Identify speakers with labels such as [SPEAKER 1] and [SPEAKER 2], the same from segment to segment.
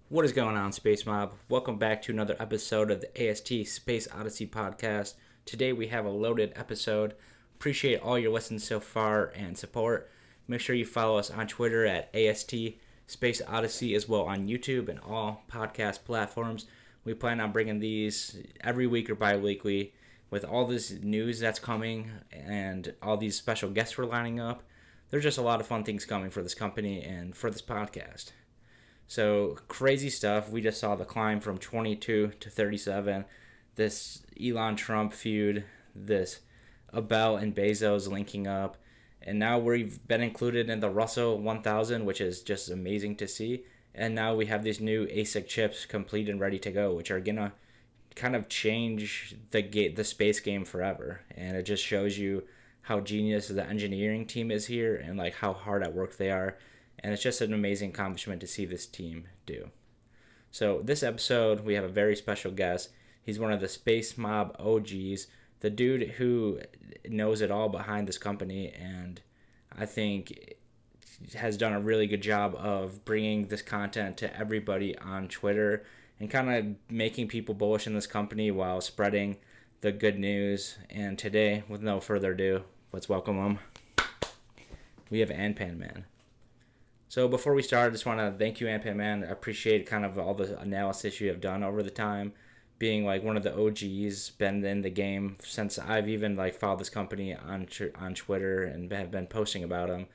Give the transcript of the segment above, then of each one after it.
[SPEAKER 1] What is going on, SpaceMob? Welcome back to another episode of the AST Space Odyssey podcast. Today we have a loaded episode. Appreciate all your listens so far and support. Make sure you follow us on Twitter at AST Space Odyssey as well on YouTube and all podcast platforms. We plan on bringing these every week or bi-weekly with all this news that's coming and all these special guests we're lining up. There's just a lot of fun things coming for this company and for this podcast. So crazy stuff. We just saw the climb from 22 to 37. This Elon Trump feud, this Abel and Bezos linking up, and now we've been included in the Russell 1000, which is just amazing to see. And now we have these new ASIC chips complete and ready to go, which are gonna kind of change the space game forever. And it just shows you how genius the engineering team is here and like how hard at work they are, and it's just an amazing accomplishment to see this team do. So this episode, we have a very special guest. He's one of the SpaceMob OGs, the dude who knows it all behind this company, and I think has done a really good job of bringing this content to everybody on Twitter and kind of making people bullish in this company while spreading the good news. And today, with no further ado, let's welcome him. We have Anpanman. So before we start, I just want to thank you, Anpanman. I appreciate kind of all the analysis you have done over the time, being like one of the OGs, been in the game since I've even like followed this company on Twitter and have been posting about them.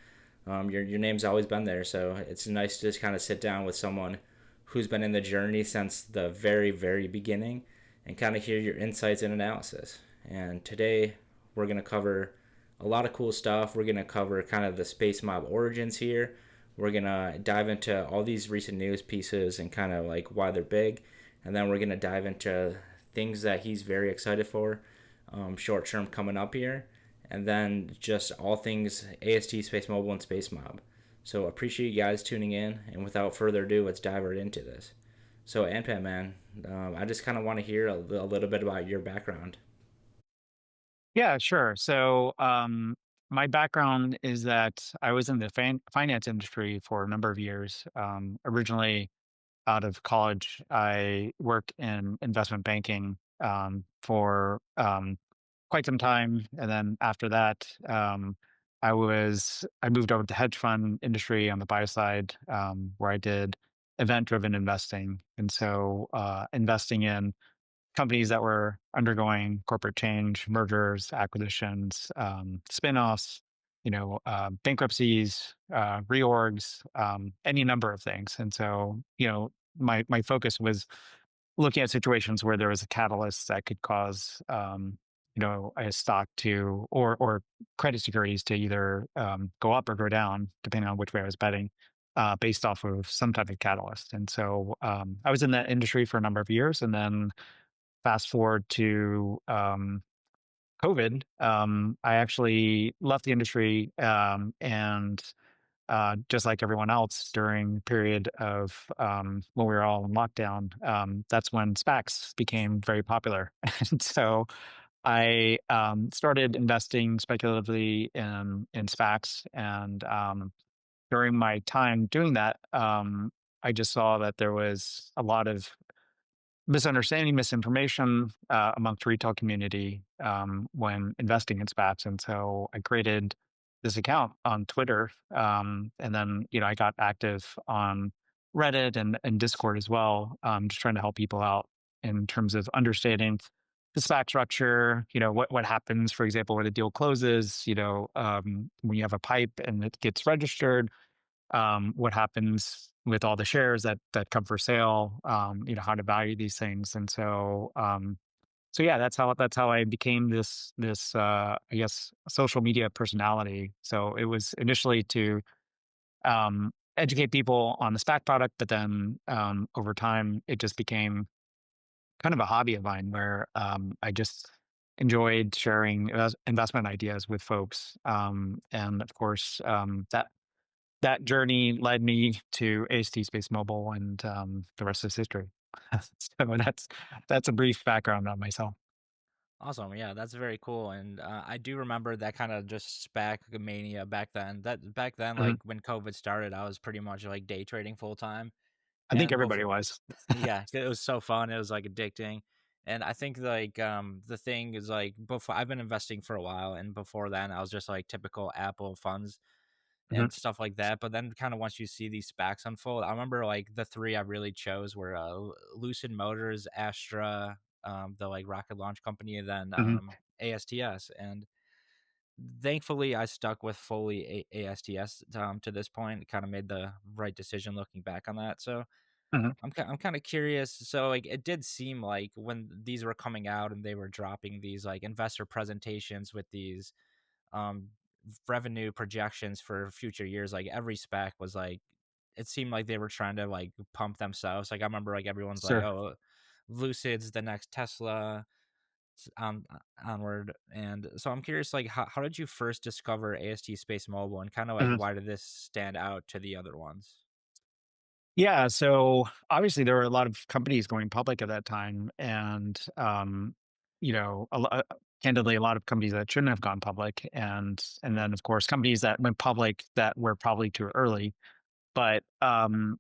[SPEAKER 1] Your name's always been there, so it's nice to just kind of sit down with someone who's been in the journey since the very beginning and kind of hear your insights and analysis. And today we're gonna cover a lot of cool stuff. We're gonna cover kind of the Space Mob origins here. We're going to dive into all these recent news pieces and kind of like why they're big. And then we're going to dive into things that he's very excited for, short term coming up here. And then just all things AST SpaceMobile and SpaceMob. So appreciate you guys tuning in. And without further ado, let's dive right into this. So, Anpan, I just kind of want to hear a little bit about your background.
[SPEAKER 2] Yeah, sure. My background is that I was in the finance industry for a number of years. Originally out of college, I worked in investment banking for quite some time, and then after that, I moved over to hedge fund industry on the buy side, where I did event-driven investing, and investing in companies that were undergoing corporate change, mergers, acquisitions, spin-offs, bankruptcies, reorgs, any number of things. My focus was looking at situations where there was a catalyst that could cause, a stock to or credit securities to either go up or go down, depending on which way I was betting. Based off of some type of catalyst. I was in that industry for a number of years, and then fast forward to COVID, I actually left the industry, and just like everyone else during the period of when we were all in lockdown, that's when SPACs became very popular. And so I started investing speculatively in SPACs, and during my time doing that, I just saw that there was a lot of misunderstanding, misinformation amongst retail community when investing in SPACs. And so I created this account on Twitter, and then I got active on Reddit and Discord as well, just trying to help people out in terms of understanding the SPAC structure. What happens, for example, when a deal closes. When you have a pipe and it gets registered, what happens with all the shares that come for sale, how to value these things. So yeah, that's how I became this I guess social media personality. So it was initially to educate people on the SPAC product, but then over time it just became kind of a hobby of mine where I just enjoyed sharing investment ideas with folks. And of course, that journey led me to AST SpaceMobile, and the rest is history. So that's a brief background on myself.
[SPEAKER 1] Awesome. Yeah, that's very cool. And I do remember that kind of just SPAC mania back then. That back then,
[SPEAKER 2] Mhm.
[SPEAKER 1] like when COVID started, I was pretty much like day trading full time.
[SPEAKER 2] I think
[SPEAKER 1] And
[SPEAKER 2] everybody
[SPEAKER 1] before,
[SPEAKER 2] was.
[SPEAKER 1] yeah, it was so fun. It was like addicting. And I think like the thing is like before I've been investing for a while, and before then I was just like typical Apple funds
[SPEAKER 2] Mhm,
[SPEAKER 1] and stuff like that. But then kind of once you see these SPACs unfold, I remember like the three I really chose were Lucid Motors, Astra, the like rocket launch company, and then
[SPEAKER 2] mhm,
[SPEAKER 1] ASTS. And thankfully, I stuck with fully ASTS to this point. Kind of made the right decision looking back on that. So
[SPEAKER 2] mhm,
[SPEAKER 1] I'm kind of curious. So like it did seem like when these were coming out and they were dropping these like investor presentations with these um revenue projections for future years, like every spec was like it seemed like they were trying to like pump themselves. Like I remember like everyone's like,
[SPEAKER 2] sure.
[SPEAKER 1] oh, Lucid's the next Tesla on onward. And so I'm curious, like how did you first discover AST Space Mobile, and kind of like
[SPEAKER 2] Mhm.
[SPEAKER 1] why did this stand out to the other ones?
[SPEAKER 2] Yeah, so obviously there were a lot of companies going public at that time, and candidly, a lot of companies that shouldn't have gone public, and then of course companies that went public that were probably too early. But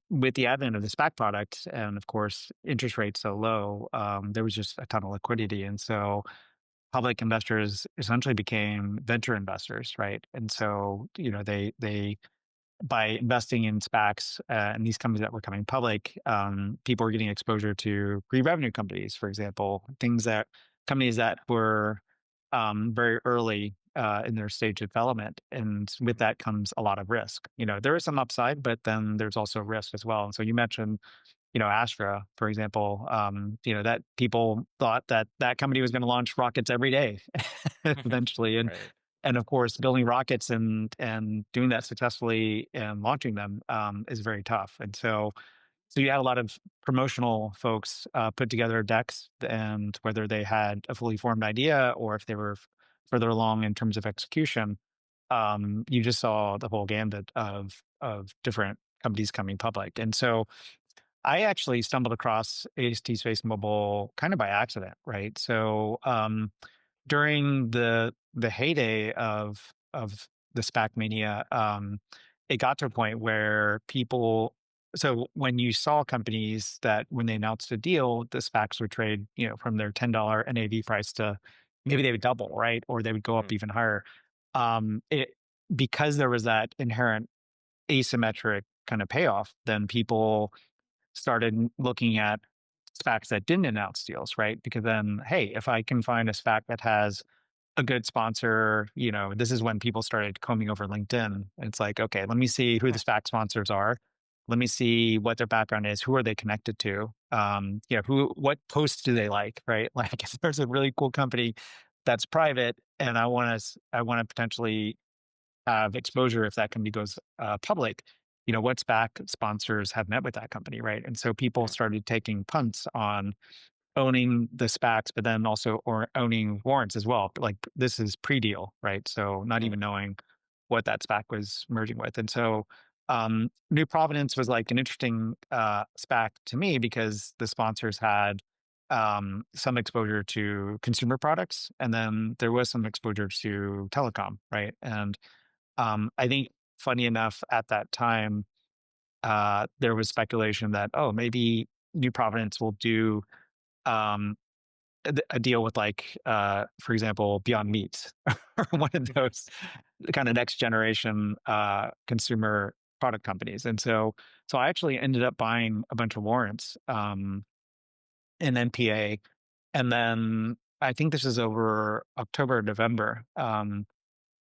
[SPEAKER 2] with the advent of the SPAC product, and of course interest rates so low, there was just a ton of liquidity, and so public investors essentially became venture investors, right? And so they by investing in SPACs and these companies that were coming public, people were getting exposure to pre-revenue companies, for example, companies that were very early in their stage of development, and with
[SPEAKER 1] Mhm.
[SPEAKER 2] that comes a lot of risk. There is some upside, but then there's also risk as well. And so you mentioned, Astra, for example, that people thought that that company was going to launch rockets every day eventually. And
[SPEAKER 1] Right.
[SPEAKER 2] and of course, building rockets and doing that successfully and launching them is very tough. And so you had a lot of promotional folks put together decks, and whether they had a fully formed idea or if they were further along in terms of execution, you just saw the whole gambit of different companies coming public. And so I actually stumbled across AST Space Mobile kind of by accident, right? So during the heyday of the SPAC mania, it got to a point where people. So when you saw companies that when they announced a deal, the SPACs would trade, from their $10 NAV price to maybe they would double, right, or they would go up
[SPEAKER 1] Mhm.
[SPEAKER 2] even higher. It Because there was that inherent asymmetric kind of payoff, then people started looking at SPACs that didn't announce deals, right? Because then, hey, if I can find a SPAC that has a good sponsor, this is when people started combing over LinkedIn. It's like, okay, let me see who the SPAC sponsors are. Let me see what their background is. Who are they connected to? What posts do they like, right? Like, if there's a really cool company that's private, and I want to potentially have exposure if that company goes public. What SPAC sponsors have met with that company, right? And so people
[SPEAKER 1] Mhm.
[SPEAKER 2] started taking punts on owning the SPACs, but then also or owning warrants as well. Like, this is pre-deal, right? So not
[SPEAKER 1] Mhm.
[SPEAKER 2] even knowing what that SPAC was merging with. And so New Providence was like an interesting SPAC to me because the sponsors had some exposure to consumer products, and then there was some exposure to telecom, right? And I think, funny enough, at that time, there was speculation that, oh, maybe New Providence will do um, a deal with, like, for example, Beyond Meat or one of
[SPEAKER 1] Mhm.
[SPEAKER 2] those kind of next generation consumer product companies. And so I actually ended up buying a bunch of warrants in NPA, and then I think this is over October, November.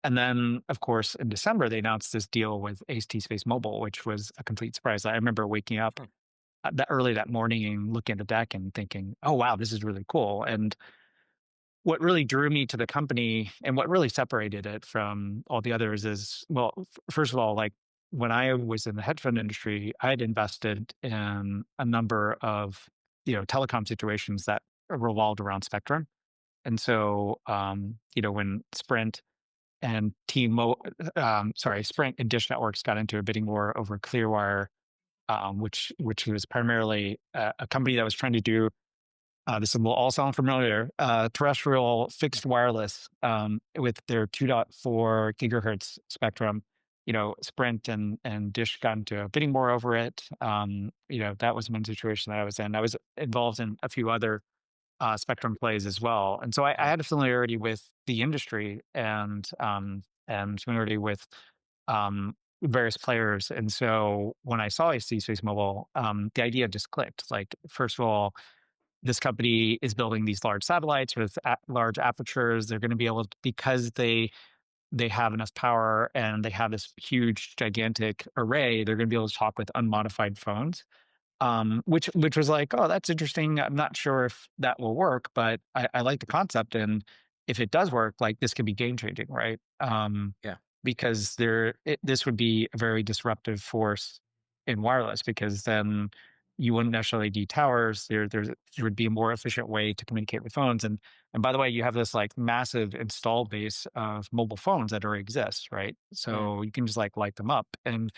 [SPEAKER 2] And then, of course, in December, they announced this deal with AST SpaceMobile, which was a complete surprise. I remember waking up that early that morning and looking at the deck and thinking, "Oh, wow, this is really cool." And what really drew me to the company and what really separated it from all the others is, well, first of all, like, when I was in the hedge fund industry, I had invested in a number of telecom situations that revolved around spectrum. And so, when Sprint and Dish Networks got into a bidding war over Clearwire, which was primarily a company that was trying to do this will all sound familiar, terrestrial fixed wireless with their 2.4 gigahertz spectrum. Sprint and Dish got into a bidding war over it. That was one situation that I was in. I was involved in a few other spectrum plays as well, and so I
[SPEAKER 1] Mm,
[SPEAKER 2] had a familiarity with the industry and familiarity with various players. And so when I saw AST SpaceMobile, the idea just clicked. Like, first of all, this company is building these large satellites with large apertures. They're going to be able to, because they have enough power and they have this huge, gigantic array, they're going to be able to talk with unmodified phones. Which was like, oh, that's interesting. I'm not sure if that will work, but I like the concept, and if it does work, like this could be game changing, right?
[SPEAKER 1] yeah.
[SPEAKER 2] Because this would be a very disruptive force in wireless, because then you wouldn't necessarily need towers. There would be a more efficient way to communicate with phones, and by the way, you have this like massive install base of mobile phones that already exists, right?
[SPEAKER 1] Mm,
[SPEAKER 2] So you can just like light them up, and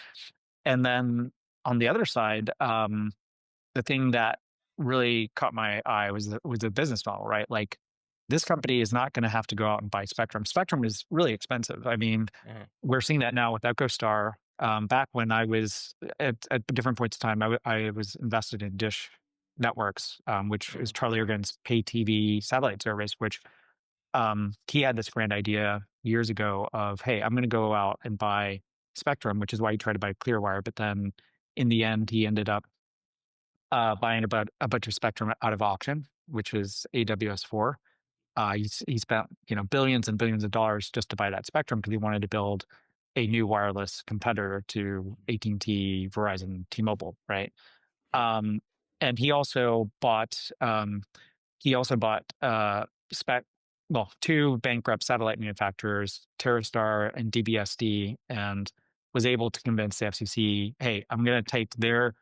[SPEAKER 2] then on the other side, the thing that really caught my eye was the business model, right? Like, this company is not going to have to go out and buy spectrum. Spectrum is really expensive. I mean,
[SPEAKER 1] mm,
[SPEAKER 2] we're seeing that now with EchoStar. Back when I was at different points of time, I was invested in Dish Networks, which is
[SPEAKER 1] mm,
[SPEAKER 2] Charlie Ergen's pay TV satellite service, which he had this grand idea years ago of, hey, I'm going to go out and buy spectrum, which is why he tried to buy Clearwire. But then in the end, he ended up buying about a bunch of spectrum out of auction, which is AWS4. He spent billions and billions of dollars just to buy that spectrum because he wanted to build a new wireless competitor to AT&T, Verizon, T-Mobile, right?
[SPEAKER 1] mm,
[SPEAKER 2] Um, and he also bought spec well, two bankrupt satellite manufacturers, TerreStar and DBSD, and was able to convince the FCC, hey, I'm going to take their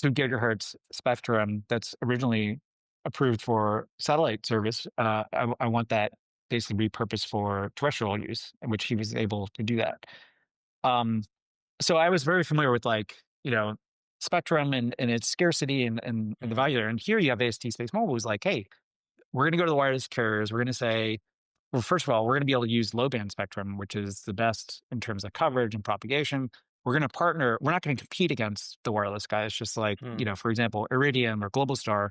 [SPEAKER 2] 2 gigahertz spectrum that's originally approved for satellite service. I want that basically repurposed for terrestrial use, in which he was able to do that. Um, so I was very familiar with, like, spectrum and its scarcity and the
[SPEAKER 1] mm,
[SPEAKER 2] value there. And here you have AST SpaceMobile, who's like, hey, we're going to go to the wireless carriers. We're going to say, well, first of all, we're going to be able to use low band spectrum, which is the best in terms of coverage and propagation. We're going to partner. We're not going to compete against the wireless guys, just like,
[SPEAKER 1] mm,
[SPEAKER 2] for example, Iridium or Globalstar.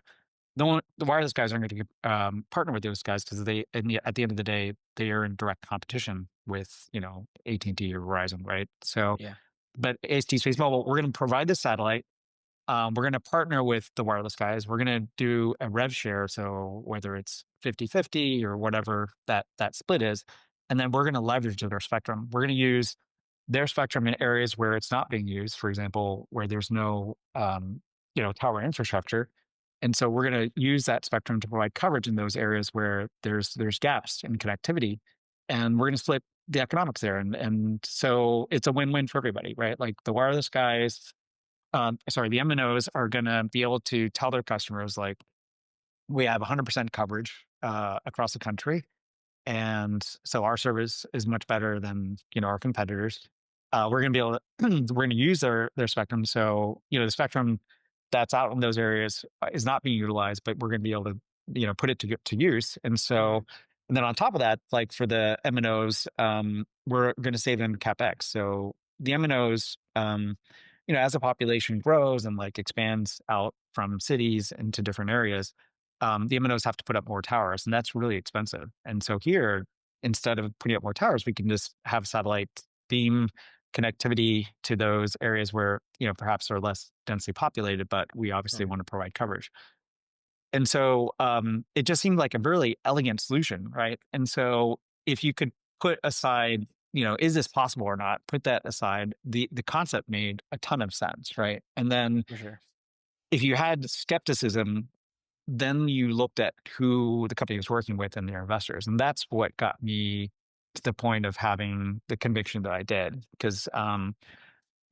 [SPEAKER 2] The wireless guys aren't going to partner with those guys because at the end of the day, they are in direct competition with, AT&T or Verizon, right? So,
[SPEAKER 1] yeah.
[SPEAKER 2] but AST Space Mobile, we're going to provide the satellite. We're going to partner with the wireless guys. We're going to do a rev share. So whether it's 50-50 or whatever that split is, and then we're going to leverage their spectrum. We're going to use their spectrum in areas where it's not being used, for example, where there's no, tower infrastructure. And so we're going to use that spectrum to provide coverage in those areas where there's gaps in connectivity. And we're going to split the economics there. And so it's a win-win for everybody, right? Like, the wireless guys, the MNOs are going to be able to tell their customers, like, we have 100% coverage across the country, and so our service is much better than our competitors. We're going to be able to we're going to use their spectrum. So the spectrum that's out in those areas is not being utilized, but we're going to be able to put it to use. And
[SPEAKER 1] Mm,
[SPEAKER 2] so, and then on top of that, like, for the MNOs, we're going to save them capex. So the MNOs, as the population grows and, like, expands out from cities into different areas, the MNOs have to put up more towers, and that's really expensive. And so here, instead of putting up more towers, we can just have satellite beam connectivity to those areas where perhaps are less densely populated, but we obviously
[SPEAKER 1] mm,
[SPEAKER 2] want to provide coverage. And so it just seemed like a really elegant solution, right? And so if you could put aside, is this possible or not? Put that aside. The concept made a ton of sense, right? And then
[SPEAKER 1] for sure.
[SPEAKER 2] if you had skepticism, then you looked at who the company was working with and their investors. And that's what got me to the point of having the conviction that I did. Because,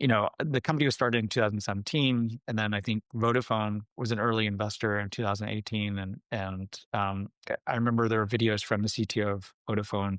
[SPEAKER 2] the company was started in 2017. And then I think Vodafone was an early investor in 2018. And I remember there were videos from the CTO of Vodafone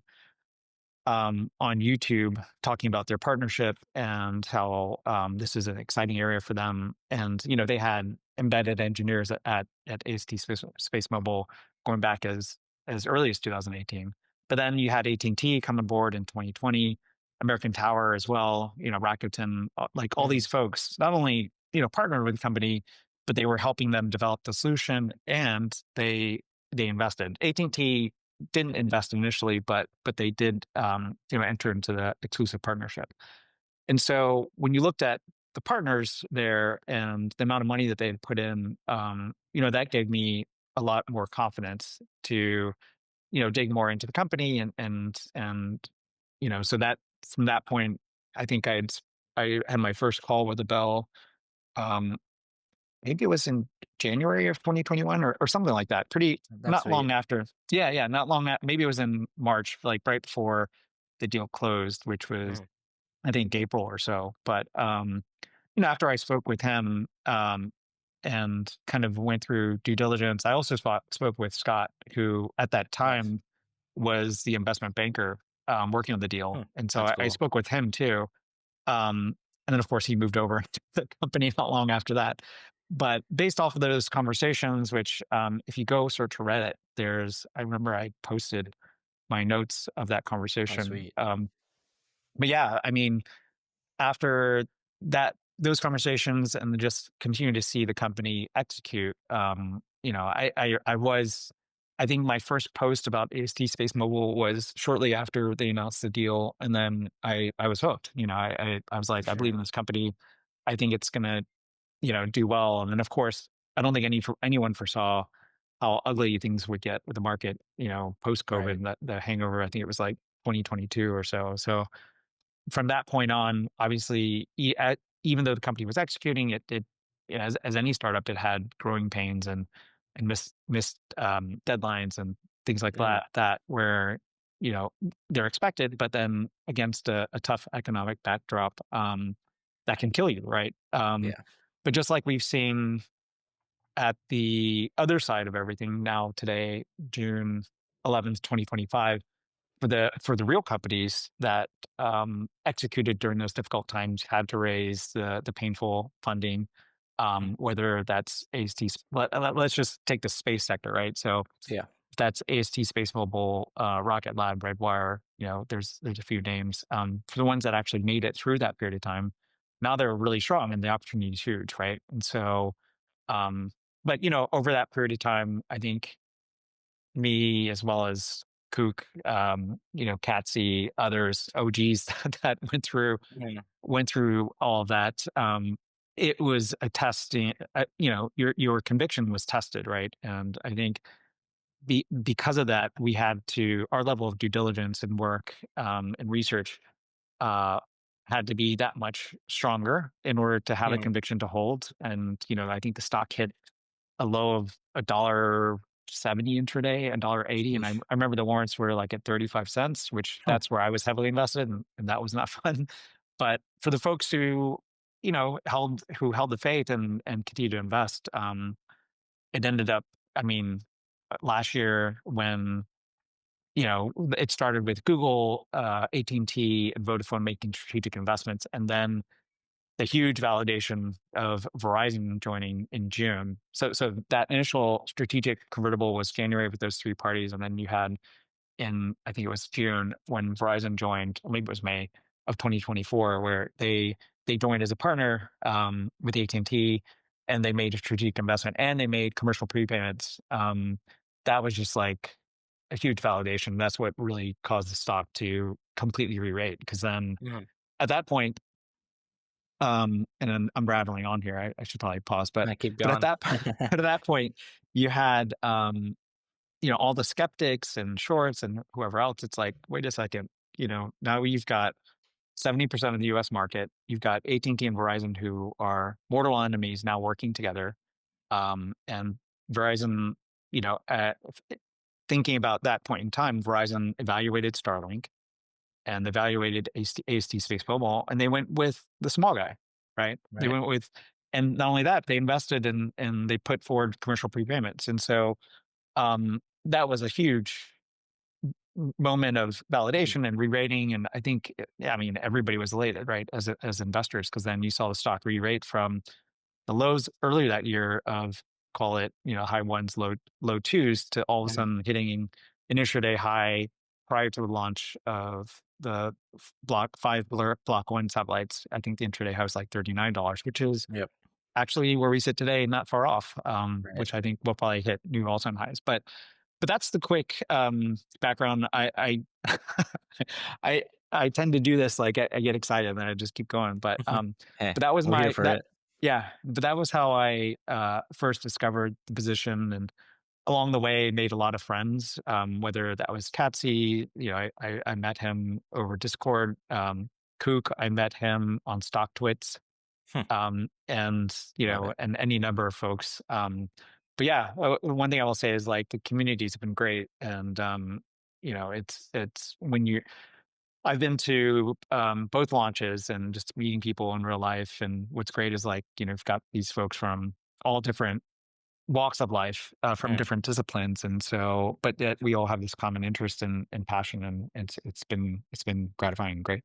[SPEAKER 2] on YouTube talking about their partnership and how this is an exciting area for them. And they had embedded engineers at AST SpaceMobile going back as early as 2018. But then you had AT&T come aboard in 2020. American Tower as well, Rakuten, like all
[SPEAKER 1] Mm,
[SPEAKER 2] these folks, not only, partnered with the company, but they were helping them develop the solution, and they invested. AT&T didn't invest initially, but they did, enter into the exclusive partnership. And so when you looked at the partners there and the amount of money that they had put in, that gave me a lot more confidence to, dig more into the company, and so that from that point, I think I had my first call with the Bell. Um, Maybe it was in January of 2021, or something like that. Pretty
[SPEAKER 1] that's
[SPEAKER 2] not
[SPEAKER 1] sweet.
[SPEAKER 2] long after. Yeah, yeah, not long. Maybe it was in March, like right before the deal closed, which was
[SPEAKER 1] Mm,
[SPEAKER 2] I think April or so. But after I spoke with him, and kind of went through due diligence, I also spoke with Scott, who at that
[SPEAKER 1] nice.
[SPEAKER 2] time was the investment banker, working on the
[SPEAKER 1] Hmm,
[SPEAKER 2] deal, and so
[SPEAKER 1] that's
[SPEAKER 2] I
[SPEAKER 1] cool.
[SPEAKER 2] spoke with him too. And then of course he moved over to the company not long after that. But based off of those conversations, which, if you go search Reddit, I remember I posted my notes of that
[SPEAKER 1] Oh,
[SPEAKER 2] conversation.
[SPEAKER 1] sweet.
[SPEAKER 2] But yeah, I mean, after those conversations and just continue to see the company execute, I think my first post about AST SpaceMobile was shortly after they announced the deal, and then I was hooked. I was
[SPEAKER 1] For
[SPEAKER 2] like, I believe
[SPEAKER 1] sure.
[SPEAKER 2] in this company. I think it's gonna, do well. And then of course, I don't think anyone foresaw how ugly things would get with the market, post
[SPEAKER 1] Right.
[SPEAKER 2] COVID, that the hangover. I think it was like 2022 or so. So from that point on, obviously, even though the company was executing, as any startup, it had growing pains and missed deadlines and things like
[SPEAKER 1] Mm,
[SPEAKER 2] that where, they're expected, but then against a tough economic backdrop, that can kill you, right?
[SPEAKER 1] yeah.
[SPEAKER 2] But just like we've seen at the other side of everything now today, June 11th, 2025, for the real companies that, executed during those difficult times, had to raise the painful funding,
[SPEAKER 1] Mm,
[SPEAKER 2] whether that's let's just take the space sector, right? So
[SPEAKER 1] yeah.
[SPEAKER 2] that's AST SpaceMobile, Rocket Lab, Redwire. There's a few names, for the ones that actually made it through that period of time. Now they're really strong, and the opportunity is huge, right? And so, um, but over that period of time, I think me, as well as Kook, Katsy, others, OGs that
[SPEAKER 1] Mm,
[SPEAKER 2] went through all of that. It was a testing. Your conviction was tested, right? And I think because of that, we had to our level of due diligence and work, and research, uh, had to be that much stronger in order to have a
[SPEAKER 1] mm,
[SPEAKER 2] conviction to hold. And I think the stock hit a low of $1.70 intraday, $1.80, and I
[SPEAKER 1] sheesh.
[SPEAKER 2] remember the warrants were like at 35 cents, which
[SPEAKER 1] Huh.
[SPEAKER 2] that's where I was heavily invested, and that was not fun. But for the folks who held the faith and continued to invest, it ended up. I mean, last year when it started with Google, AT&T, and T, and Vodafone making strategic investments, and then the huge validation of Verizon joining in June. So that initial strategic convertible was January with those three parties, and then you had, in I think it was June, when Verizon joined, or maybe it was May of 2024, where they joined as a partner, with AT&T, and they made a strategic investment, and they made commercial prepayments. That was just like a huge validation. That's what really caused the stock to completely re-rate, because then
[SPEAKER 1] Mm,
[SPEAKER 2] at that point, and then I'm rattling on here. I should probably pause, but
[SPEAKER 1] I keep
[SPEAKER 2] but at
[SPEAKER 1] going.
[SPEAKER 2] that at that point, you had, all the skeptics and shorts and whoever else. It's like, wait a second, now you've got 70% of the U.S. market. You've got AT&T and Verizon, who are mortal enemies, now working together. And Verizon, you know, uh, thinking about that point in time, Verizon evaluated Starlink and evaluated AST Space Mobile, and they went with the small guy, right? They
[SPEAKER 1] Right.
[SPEAKER 2] went with, and not only that, they invested in and they put forward commercial prepayments, and so, that was a huge moment of
[SPEAKER 1] Mm,
[SPEAKER 2] validation and re-rating. And I think, yeah, I mean, everybody was elated, right, as investors, because then you saw the stock re-rate from the lows earlier that year of, call it, high ones, low twos, to all of a
[SPEAKER 1] mm,
[SPEAKER 2] sudden hitting an intraday high prior to the launch of the Block 1 satellites. I think the intraday high was like $39, which is
[SPEAKER 1] Yep.
[SPEAKER 2] actually where we sit today, not far off,
[SPEAKER 1] Right.
[SPEAKER 2] which I think will probably hit new all-time highs. But that's the quick background. I I tend to do this, like I get excited and I just keep going.
[SPEAKER 1] Hey,
[SPEAKER 2] But that was
[SPEAKER 1] we're here
[SPEAKER 2] my
[SPEAKER 1] for
[SPEAKER 2] that
[SPEAKER 1] it.
[SPEAKER 2] yeah. But that was how I first discovered the position, and along the way made a lot of friends. Whether that was Catsy, I met him over Discord. Kook, I met him on StockTwits,
[SPEAKER 1] Hmm,
[SPEAKER 2] and
[SPEAKER 1] love it.
[SPEAKER 2] and any number of folks. But yeah, one thing I will say is like the communities have been great, and it's when you I've been to both launches and just meeting people in real life, and what's great is like you've got these folks from all different walks of life, from
[SPEAKER 1] Hmm.
[SPEAKER 2] different disciplines, and so but that we all have this common interest and passion, and it's been gratifying and great.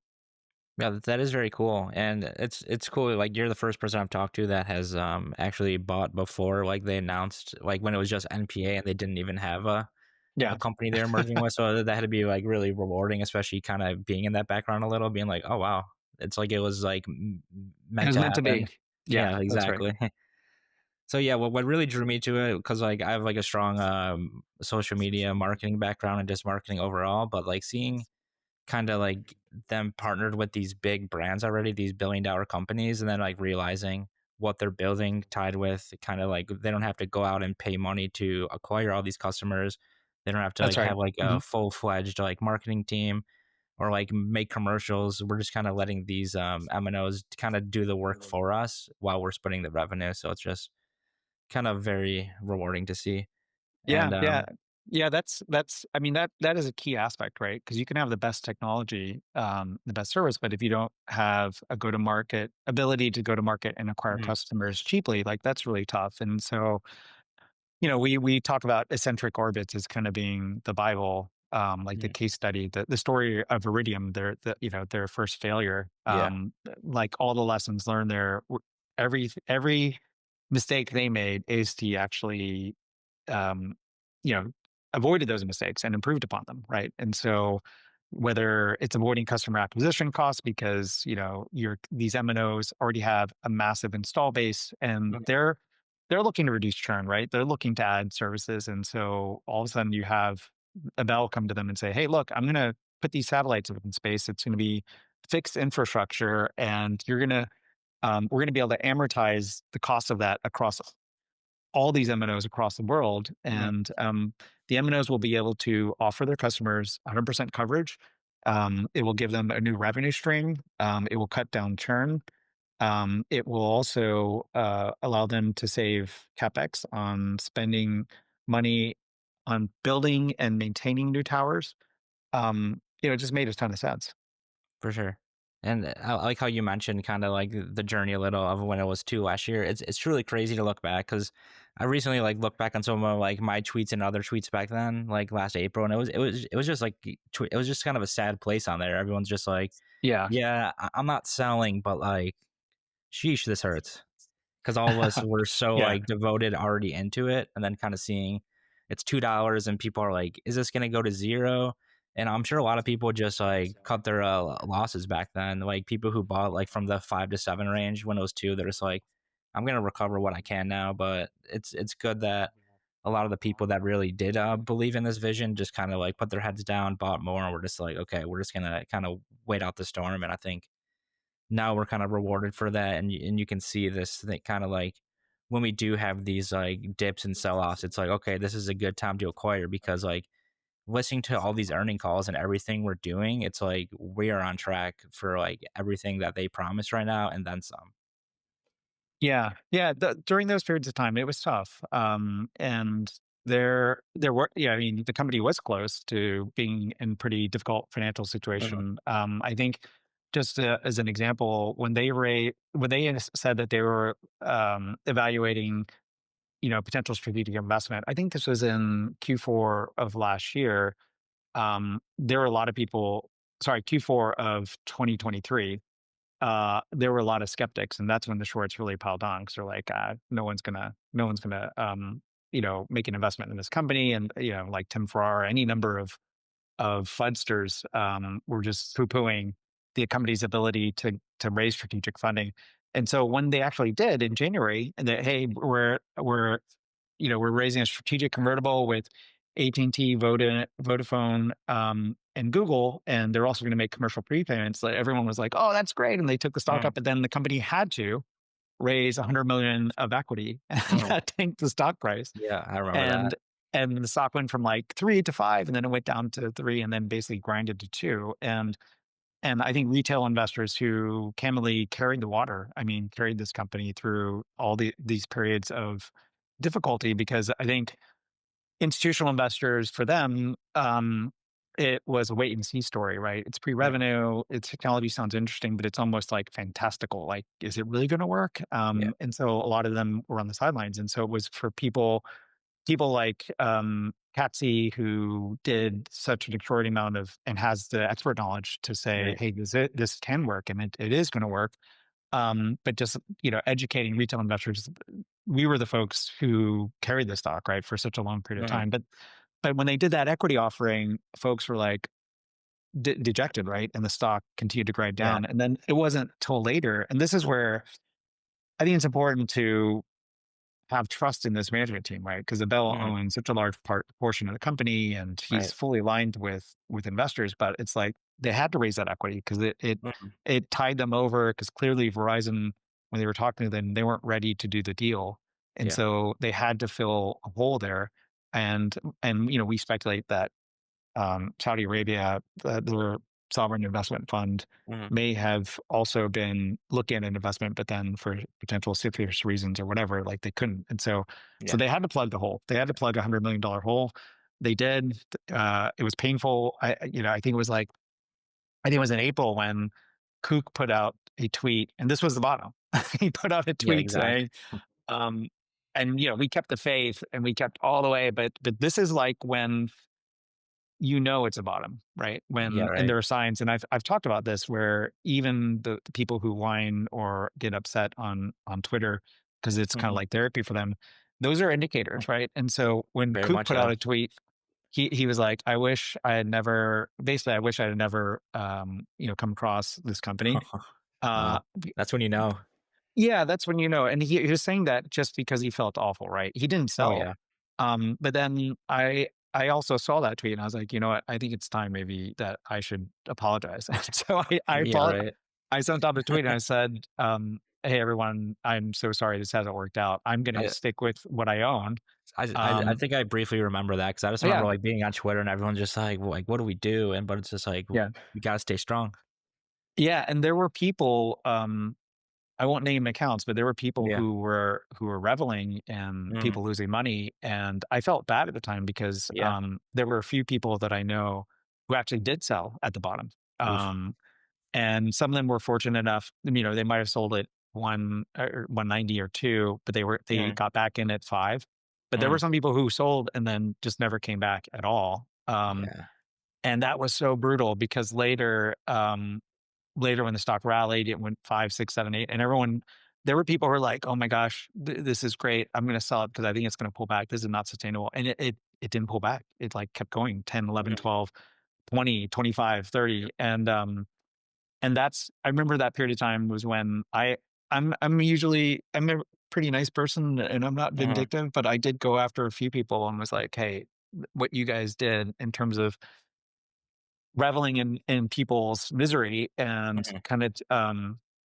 [SPEAKER 1] Yeah, that is very cool, and it's cool. Like you're the first person I've talked to that has actually bought before. Like they announced, like when it was just NPA and they didn't even have a
[SPEAKER 2] Yeah,
[SPEAKER 1] company they're merging with. So that had to be like really rewarding, especially kind of being in that background a little, being like, oh wow, it's like it was like
[SPEAKER 2] it
[SPEAKER 1] meant
[SPEAKER 2] was
[SPEAKER 1] to
[SPEAKER 2] meant to
[SPEAKER 1] happen.
[SPEAKER 2] be. Yeah,
[SPEAKER 1] Yeah,
[SPEAKER 2] that's right.
[SPEAKER 1] exactly. So yeah, what really drew me to it, because like I have like a strong social media marketing background and just marketing overall, but like seeing kind of like them partnered with these big brands already, these billion-dollar companies, and then like realizing what they're building tied with kind of like they don't have to go out and pay money to acquire all these customers. They don't have to
[SPEAKER 2] That's
[SPEAKER 1] like
[SPEAKER 2] right.
[SPEAKER 1] have like
[SPEAKER 2] Hmm.
[SPEAKER 1] a full-fledged like marketing team or like make commercials. We're just kind of letting these MNOs kind of do the work for us while we're splitting the revenue. So it's just kind of very rewarding to see. And
[SPEAKER 2] Yeah, yeah. Yeah, that's I mean, that is a key aspect, right? Because you can have the best technology, the best service, but if you don't have a go-to-market ability to go to market and acquire
[SPEAKER 1] mhm,
[SPEAKER 2] customers cheaply, like, that's really tough. And so, we talk about eccentric orbits as kind of being the Bible, like the
[SPEAKER 1] mhm,
[SPEAKER 2] case study, the story of Iridium, their first failure,
[SPEAKER 1] yeah,
[SPEAKER 2] like, all the lessons learned there, every mistake they made, AST actually um, you know, avoided those mistakes and improved upon them, right? And so whether it's avoiding customer acquisition costs because, these MNOs already have a massive install base and
[SPEAKER 1] mhm,
[SPEAKER 2] they're looking to reduce churn, right? They're looking to add services. And so all of a sudden you have a Bell come to them and say, hey, look, I'm going to put these satellites up in space. It's going to be fixed infrastructure and we're going to be able to amortize the cost of that across all these MNOs across the world,
[SPEAKER 1] mhm,
[SPEAKER 2] and the MNOs will be able to offer their customers 100% coverage. It will give them a new revenue stream. It will cut down churn. It will also allow them to save capex on spending money on building and maintaining new towers. It just made a ton of sense.
[SPEAKER 1] for sure. And I like how you mentioned kind of like the journey a little of when it was two last year. It's truly crazy to look back because I recently like looked back on some of like my tweets and other tweets back then, like last April, and it was just like it was just kind of a sad place on there. Everyone's just like,
[SPEAKER 2] Yeah.
[SPEAKER 1] yeah, I'm not selling, but like, sheesh, this hurts. Because all of us were so
[SPEAKER 2] Yeah.
[SPEAKER 1] like devoted already into it, and then kind of seeing it's $2 and people are like, is this going to go to zero? And I'm sure a lot of people just like cut their losses back then, like people who bought like from the 5 to 7 range when it was two, they're just like, I'm going to recover what I can now. But it's good that a lot of the people that really did believe in this vision just kind of like put their heads down, bought more, and we're just like, okay, we're just gonna kind of wait out the storm. And I think now we're kind of rewarded for that, and you can see this thing kind of like when we do have these like dips and sell-offs, it's like, okay, this is a good time to acquire because like listening to all these earning calls and everything we're doing, it's like we are on track for like everything that they promised right now and then some.
[SPEAKER 2] Yeah, yeah. During those periods of time, it was tough, and there were yeah. I mean, the company was close to being in pretty difficult financial
[SPEAKER 1] Uh-huh.
[SPEAKER 2] situation. I think just as an example, when they said that they were evaluating, potential strategic investment. I think this was in Q4 of last year. There were a lot of people. Sorry, Q4 of 2023, there were a lot of skeptics, and that's when the shorts really piled on because they're like, no one's gonna, make an investment in this company, and like Tim Farrar, any number of of fudsters were just poo-pooing the company's ability to raise strategic funding. And so when they actually did in January, and that, hey, we're raising a strategic convertible with AT&T, Vodafone, and Google, and they're also going to make commercial prepayments. Like everyone was like, "Oh, that's great!" And they took the stock
[SPEAKER 1] Mm,
[SPEAKER 2] up. But then the company had to raise 100 million of equity, and
[SPEAKER 1] mm.
[SPEAKER 2] that tanked the stock price.
[SPEAKER 1] Yeah, I remember that.
[SPEAKER 2] And the stock went from like 3 to 5, and then it went down to 3, and then basically grinded to 2. And I think retail investors who candidly carried the water, I mean, carried this company through all these periods of difficulty, because I think institutional investors, for them, it was a wait and see story, right? It's
[SPEAKER 1] Mm,
[SPEAKER 2] pre-revenue, its technology sounds interesting, but it's almost like fantastical. Like, is it really going to work?
[SPEAKER 1] yeah,
[SPEAKER 2] And so a lot of them were on the sidelines. And so it was for people like Patsy, who did such an extraordinary amount of and has the expert knowledge to say,
[SPEAKER 1] right.
[SPEAKER 2] hey, this can work, and it is going to work. But just educating retail investors, we were the folks who carried the stock, right, for such a long period of
[SPEAKER 1] Mm,
[SPEAKER 2] time. But when they did that equity offering, folks were like dejected, right, and the stock continued to grind
[SPEAKER 1] yeah,
[SPEAKER 2] down. And then it wasn't till later, and this is where I think it's important to have trust in this management team, right? Because Abel
[SPEAKER 1] mm,
[SPEAKER 2] owns such a large portion of the company, and he's
[SPEAKER 1] right.
[SPEAKER 2] fully aligned with investors. But it's like they had to raise that equity because
[SPEAKER 1] Mm,
[SPEAKER 2] it tied them over. Because clearly Verizon, when they were talking to them, they weren't ready to do the deal, and
[SPEAKER 1] yeah.
[SPEAKER 2] so they had to fill a hole there. And we speculate that Saudi Arabia, their sovereign investment fund,
[SPEAKER 1] Mm,
[SPEAKER 2] may have also been looking at an investment, but then for potential CFIUS reasons or whatever, like they couldn't. And so
[SPEAKER 1] yeah.
[SPEAKER 2] they had to plug the hole. They had to plug $100 million hole. They did. It was painful. I think it was in April when Kook put out a tweet, and this was the bottom. He put out a
[SPEAKER 1] Yeah,
[SPEAKER 2] tweet
[SPEAKER 1] exactly.
[SPEAKER 2] saying, um, and we kept the faith and we kept all the way, but this is like when it's a bottom, right?
[SPEAKER 1] Yeah,
[SPEAKER 2] And
[SPEAKER 1] right.
[SPEAKER 2] there are signs, and I've talked about this, where even the people who whine or get upset on Twitter, because it's kind of
[SPEAKER 1] Mhm.
[SPEAKER 2] like therapy for them, those are indicators, right? And so when
[SPEAKER 1] Very
[SPEAKER 2] Kook
[SPEAKER 1] much
[SPEAKER 2] put out
[SPEAKER 1] so.
[SPEAKER 2] a tweet, he was like, I wish I had never come across this company. Uh
[SPEAKER 1] Wow. That's when you know.
[SPEAKER 2] yeah, that's when and he was saying that just because he felt awful, right? He didn't
[SPEAKER 1] Oh,
[SPEAKER 2] sell.
[SPEAKER 1] yeah.
[SPEAKER 2] But then I also saw that tweet, and I was like, you know what? I think it's time maybe that I should apologize. So
[SPEAKER 1] Yeah, right.
[SPEAKER 2] I sent out a tweet and I said, hey everyone, I'm so sorry this hasn't worked out. I'm gonna
[SPEAKER 1] I
[SPEAKER 2] stick with what I own.
[SPEAKER 1] I
[SPEAKER 2] Um
[SPEAKER 1] think I briefly remember that because I just remember,
[SPEAKER 2] yeah,
[SPEAKER 1] like, being on Twitter and everyone just like, "What do we do?" And but it's just like,
[SPEAKER 2] yeah.
[SPEAKER 1] "We gotta stay strong."
[SPEAKER 2] Yeah. And there were people, I won't name accounts, but there were people
[SPEAKER 1] Yeah.
[SPEAKER 2] who were reveling and
[SPEAKER 1] Mhm.
[SPEAKER 2] people losing money, and I felt bad at the time because
[SPEAKER 1] Yeah.
[SPEAKER 2] there were a few people that I know who actually did sell at the bottom,
[SPEAKER 1] Oof.
[SPEAKER 2] and some of them were fortunate enough. They might have sold it 190 or 2, but they
[SPEAKER 1] Mm,
[SPEAKER 2] got back in at 5. But there were
[SPEAKER 1] mm.
[SPEAKER 2] some people who sold and then just never came back at all,
[SPEAKER 1] Yeah.
[SPEAKER 2] and that was so brutal because later when the stock rallied, it went 5, 6, 7, 8, and there were people who were like, "Oh my gosh, this is great. I'm going to sell it because I think it's going to pull back. This is not sustainable." And it didn't pull back. It like kept going 10, 11,
[SPEAKER 1] Mm,
[SPEAKER 2] 12, 20, 25, 30, and that's I remember that period of time was when I'm a pretty nice person and I'm not
[SPEAKER 1] mhm.
[SPEAKER 2] vindictive, but I did go after a few people and was like, "Hey, what you guys did in terms of reveling in people's misery and
[SPEAKER 1] Mhm.
[SPEAKER 2] kind of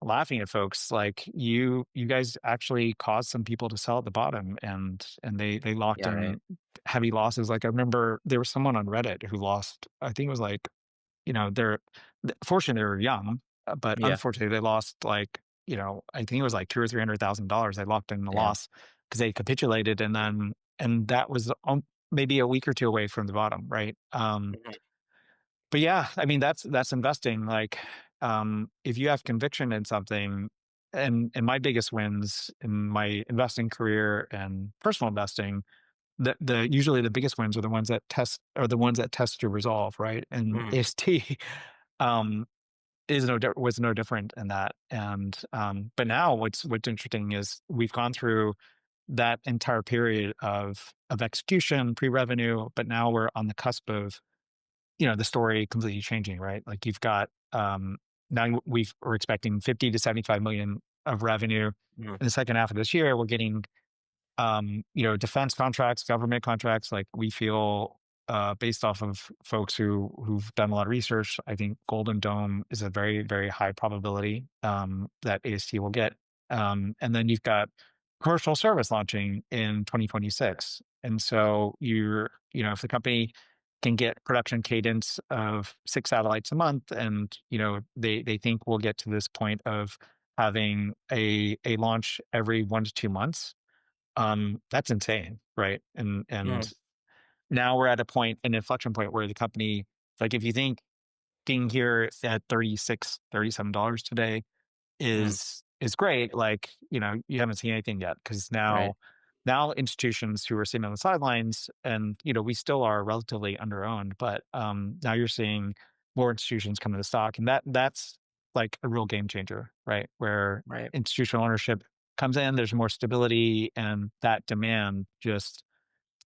[SPEAKER 2] laughing at folks, like you guys actually caused some people to sell at the bottom, and they locked
[SPEAKER 1] Yeah, right.
[SPEAKER 2] in heavy losses. Like I remember there was someone on Reddit who lost, I think it was like, they're fortunately they were young, but
[SPEAKER 1] Yeah.
[SPEAKER 2] unfortunately they lost, like, I think it was like $200,000 or $300,000. They locked in the
[SPEAKER 1] Damn.
[SPEAKER 2] loss because they capitulated, and that was maybe a week or two away from the bottom, right?
[SPEAKER 1] Mhm.
[SPEAKER 2] But yeah, I mean, that's investing. Like, if you have conviction in something, and my biggest wins in my investing career and personal investing, the usually the biggest wins are the ones that test your resolve, right? And
[SPEAKER 1] Mhm.
[SPEAKER 2] AST um, was no different in that. And but now what's interesting is we've gone through that entire period of execution, pre revenue, but now we're on the cusp of the story completely changing, right? Like you've got now we're expecting 50 to 75 million of revenue
[SPEAKER 1] Mm,
[SPEAKER 2] in the second half of this year. We're getting defense contracts, government contracts. Like we feel, based off of folks who've done a lot of research, I think Golden Dome is a very, very high probability that AST will get. And then you've got commercial service launching in 2026. And so if the company can get production cadence of 6 satellites a month, and they think we'll get to this point of having a launch every 1 to 2 months. That's insane, right? And
[SPEAKER 1] mm,
[SPEAKER 2] now we're at an inflection point where the company, like if you think being here at $37 today
[SPEAKER 1] mm,
[SPEAKER 2] is great, like, you haven't seen anything yet because
[SPEAKER 1] right,
[SPEAKER 2] now institutions who are sitting on the sidelines, and we still are relatively under owned, but now you're seeing more institutions come to the stock, and that's like a real game changer, right? Where
[SPEAKER 1] right.
[SPEAKER 2] institutional ownership comes in, there's more stability, and that demand just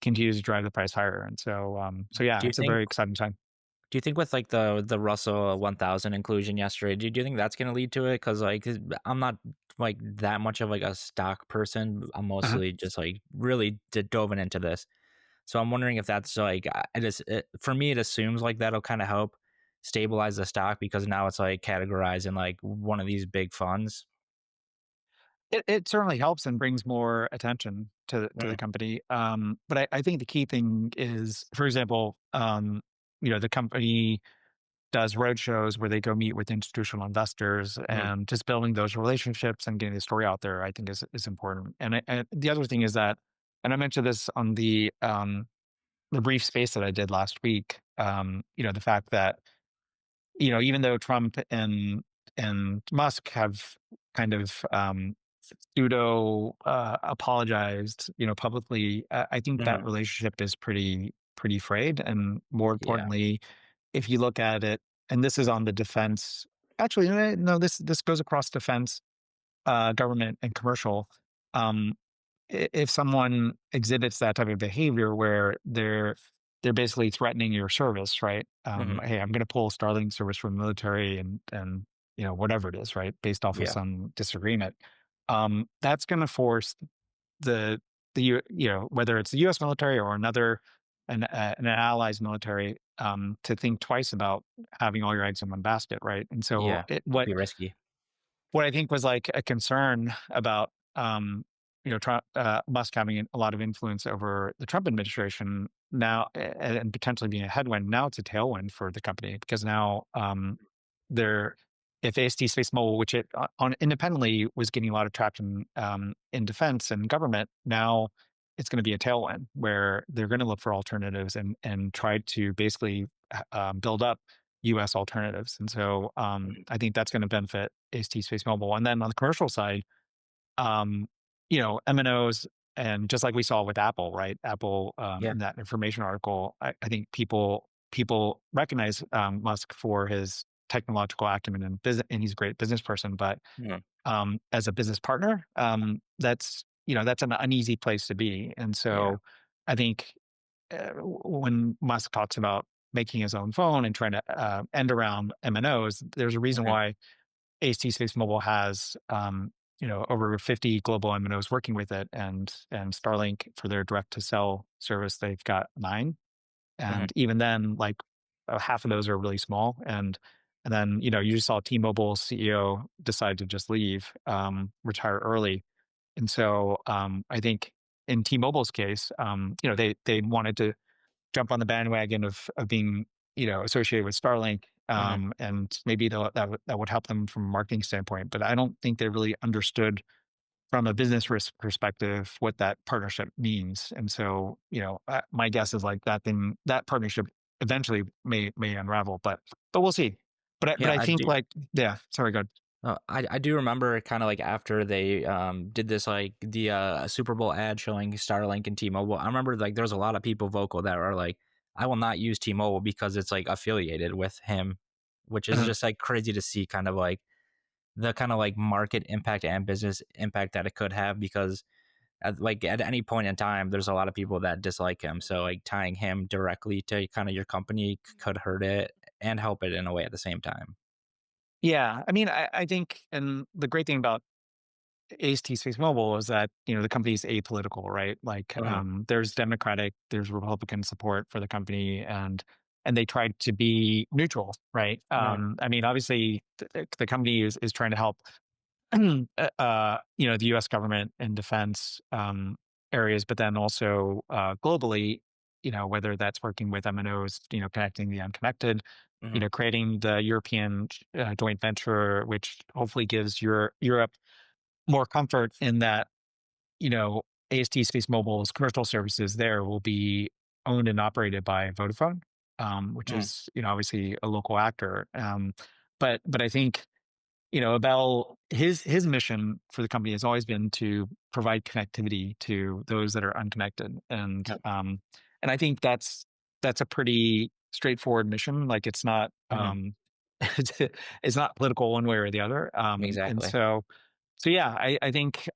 [SPEAKER 2] continues to drive the price higher. And so yeah,
[SPEAKER 1] Do you
[SPEAKER 2] it's a
[SPEAKER 1] think
[SPEAKER 2] very exciting time.
[SPEAKER 1] do you think with like the Russell 1000 inclusion yesterday, do you think that's going to lead to it? Because like 'cause I'm not like that much of like a stock person. I'm
[SPEAKER 2] Uh-huh.
[SPEAKER 1] mostly just like really dove into this. So I'm wondering if that's like for me, it assumes like that'll kind of help stabilize the stock because now it's like categorized in like one of these big funds.
[SPEAKER 2] It certainly helps and brings more attention to the
[SPEAKER 1] Mm,
[SPEAKER 2] company. But I think the key thing is, for example, the company does roadshows where they go meet with institutional investors,
[SPEAKER 1] mm,
[SPEAKER 2] and just building those relationships and getting the story out there, I think is important. And the other thing is that, and I mentioned this on the brief space that I did last week. The fact that even though Trump and Musk have kind of pseudo apologized, publicly, I think that
[SPEAKER 1] mhm,
[SPEAKER 2] relationship is pretty frayed. And more
[SPEAKER 1] yeah.
[SPEAKER 2] importantly, if you look at it, and this is on the defense, actually, no, this goes across defense, government, and commercial. Um, if someone exhibits that type of behavior where they're basically threatening your service, right?
[SPEAKER 1] Hmm.
[SPEAKER 2] Hey, I'm going to pull Starlink service from the military, and whatever it is, right, based off of
[SPEAKER 1] Yeah.
[SPEAKER 2] some disagreement. That's going to force the whether it's the U.S. military or an ally's military, to think twice about having all your eggs in one basket, right? And so
[SPEAKER 1] Yeah. Could be risky.
[SPEAKER 2] what I think was like a concern about, Trump, Musk having a lot of influence over the Trump administration now, and potentially being a headwind. Now it's a tailwind for the company because now, they're if AST SpaceMobile, which it on independently was getting a lot of traction in defense and government, now it's going to be a tailwind where they're going to look for alternatives and try to basically build up US alternatives. And so I think that's going to benefit AST SpaceMobile. And then on the commercial side, um, MNOs, and just like we saw with Apple, right? Apple,
[SPEAKER 1] Yeah.
[SPEAKER 2] in that information article, I think people recognize Musk for his technological acumen and business, and he's a great business person. But
[SPEAKER 1] Mm,
[SPEAKER 2] as a business partner, that's an uneasy place to be. And
[SPEAKER 1] yeah.
[SPEAKER 2] so I think, when Musk talks about making his own phone and trying to end around MNOs, there's a reason
[SPEAKER 1] Mhm.
[SPEAKER 2] why AST SpaceMobile has over 50 global MNOs working with it, and Starlink for their direct to cell service, they've got 9,
[SPEAKER 1] Mhm.
[SPEAKER 2] and even then, like, half of those are really small. And then you just saw T-Mobile's CEO decide to just leave, retire early. And so I think in T-Mobile's case, they wanted to jump on the bandwagon of being, associated with Starlink,
[SPEAKER 1] Mhm.
[SPEAKER 2] and maybe that would help them from a marketing standpoint. But I don't think they really understood from a business risk perspective what that partnership means. And so, my guess is like that partnership eventually may unravel, but we'll see. But
[SPEAKER 1] Yeah,
[SPEAKER 2] I
[SPEAKER 1] I
[SPEAKER 2] think,
[SPEAKER 1] do.
[SPEAKER 2] like, yeah, sorry, good.
[SPEAKER 1] I do remember kind of like after they did this like the Super Bowl ad showing Starlink and T-Mobile. I remember like there was a lot of people vocal that are like, I will not use T-Mobile because it's like affiliated with him, which is
[SPEAKER 2] Uh-huh.
[SPEAKER 1] just like crazy to see kind of like the kind of like market impact and business impact that it could have because at any point in time, there's a lot of people that dislike him. So like tying him directly to kind of your company could hurt it and help it in a way at the same time.
[SPEAKER 2] Yeah, I mean, I think, and the great thing about AST Space Mobile is that, the company is apolitical, right? Like,
[SPEAKER 1] Hmm.
[SPEAKER 2] there's Democratic, there's Republican support for the company, and they tried to be neutral, right?
[SPEAKER 1] Hmm.
[SPEAKER 2] I mean, obviously, the company is trying to help, the U.S. government and defense areas, but then also globally, whether that's working with MNOs, connecting the unconnected,
[SPEAKER 1] Hmm.
[SPEAKER 2] creating the European joint venture, which hopefully gives Europe more comfort in that, you know, AST Space Mobile's commercial services there will be owned and operated by Vodafone, which
[SPEAKER 1] Hmm.
[SPEAKER 2] is, obviously a local actor. But I think, Abel, his mission for the company has always been to provide connectivity to those that are unconnected,
[SPEAKER 1] Yep.
[SPEAKER 2] and I think that's a pretty straightforward mission. Like, it's not
[SPEAKER 1] Hmm.
[SPEAKER 2] it's not political one way or the other. And
[SPEAKER 1] Exactly.
[SPEAKER 2] so yeah, I think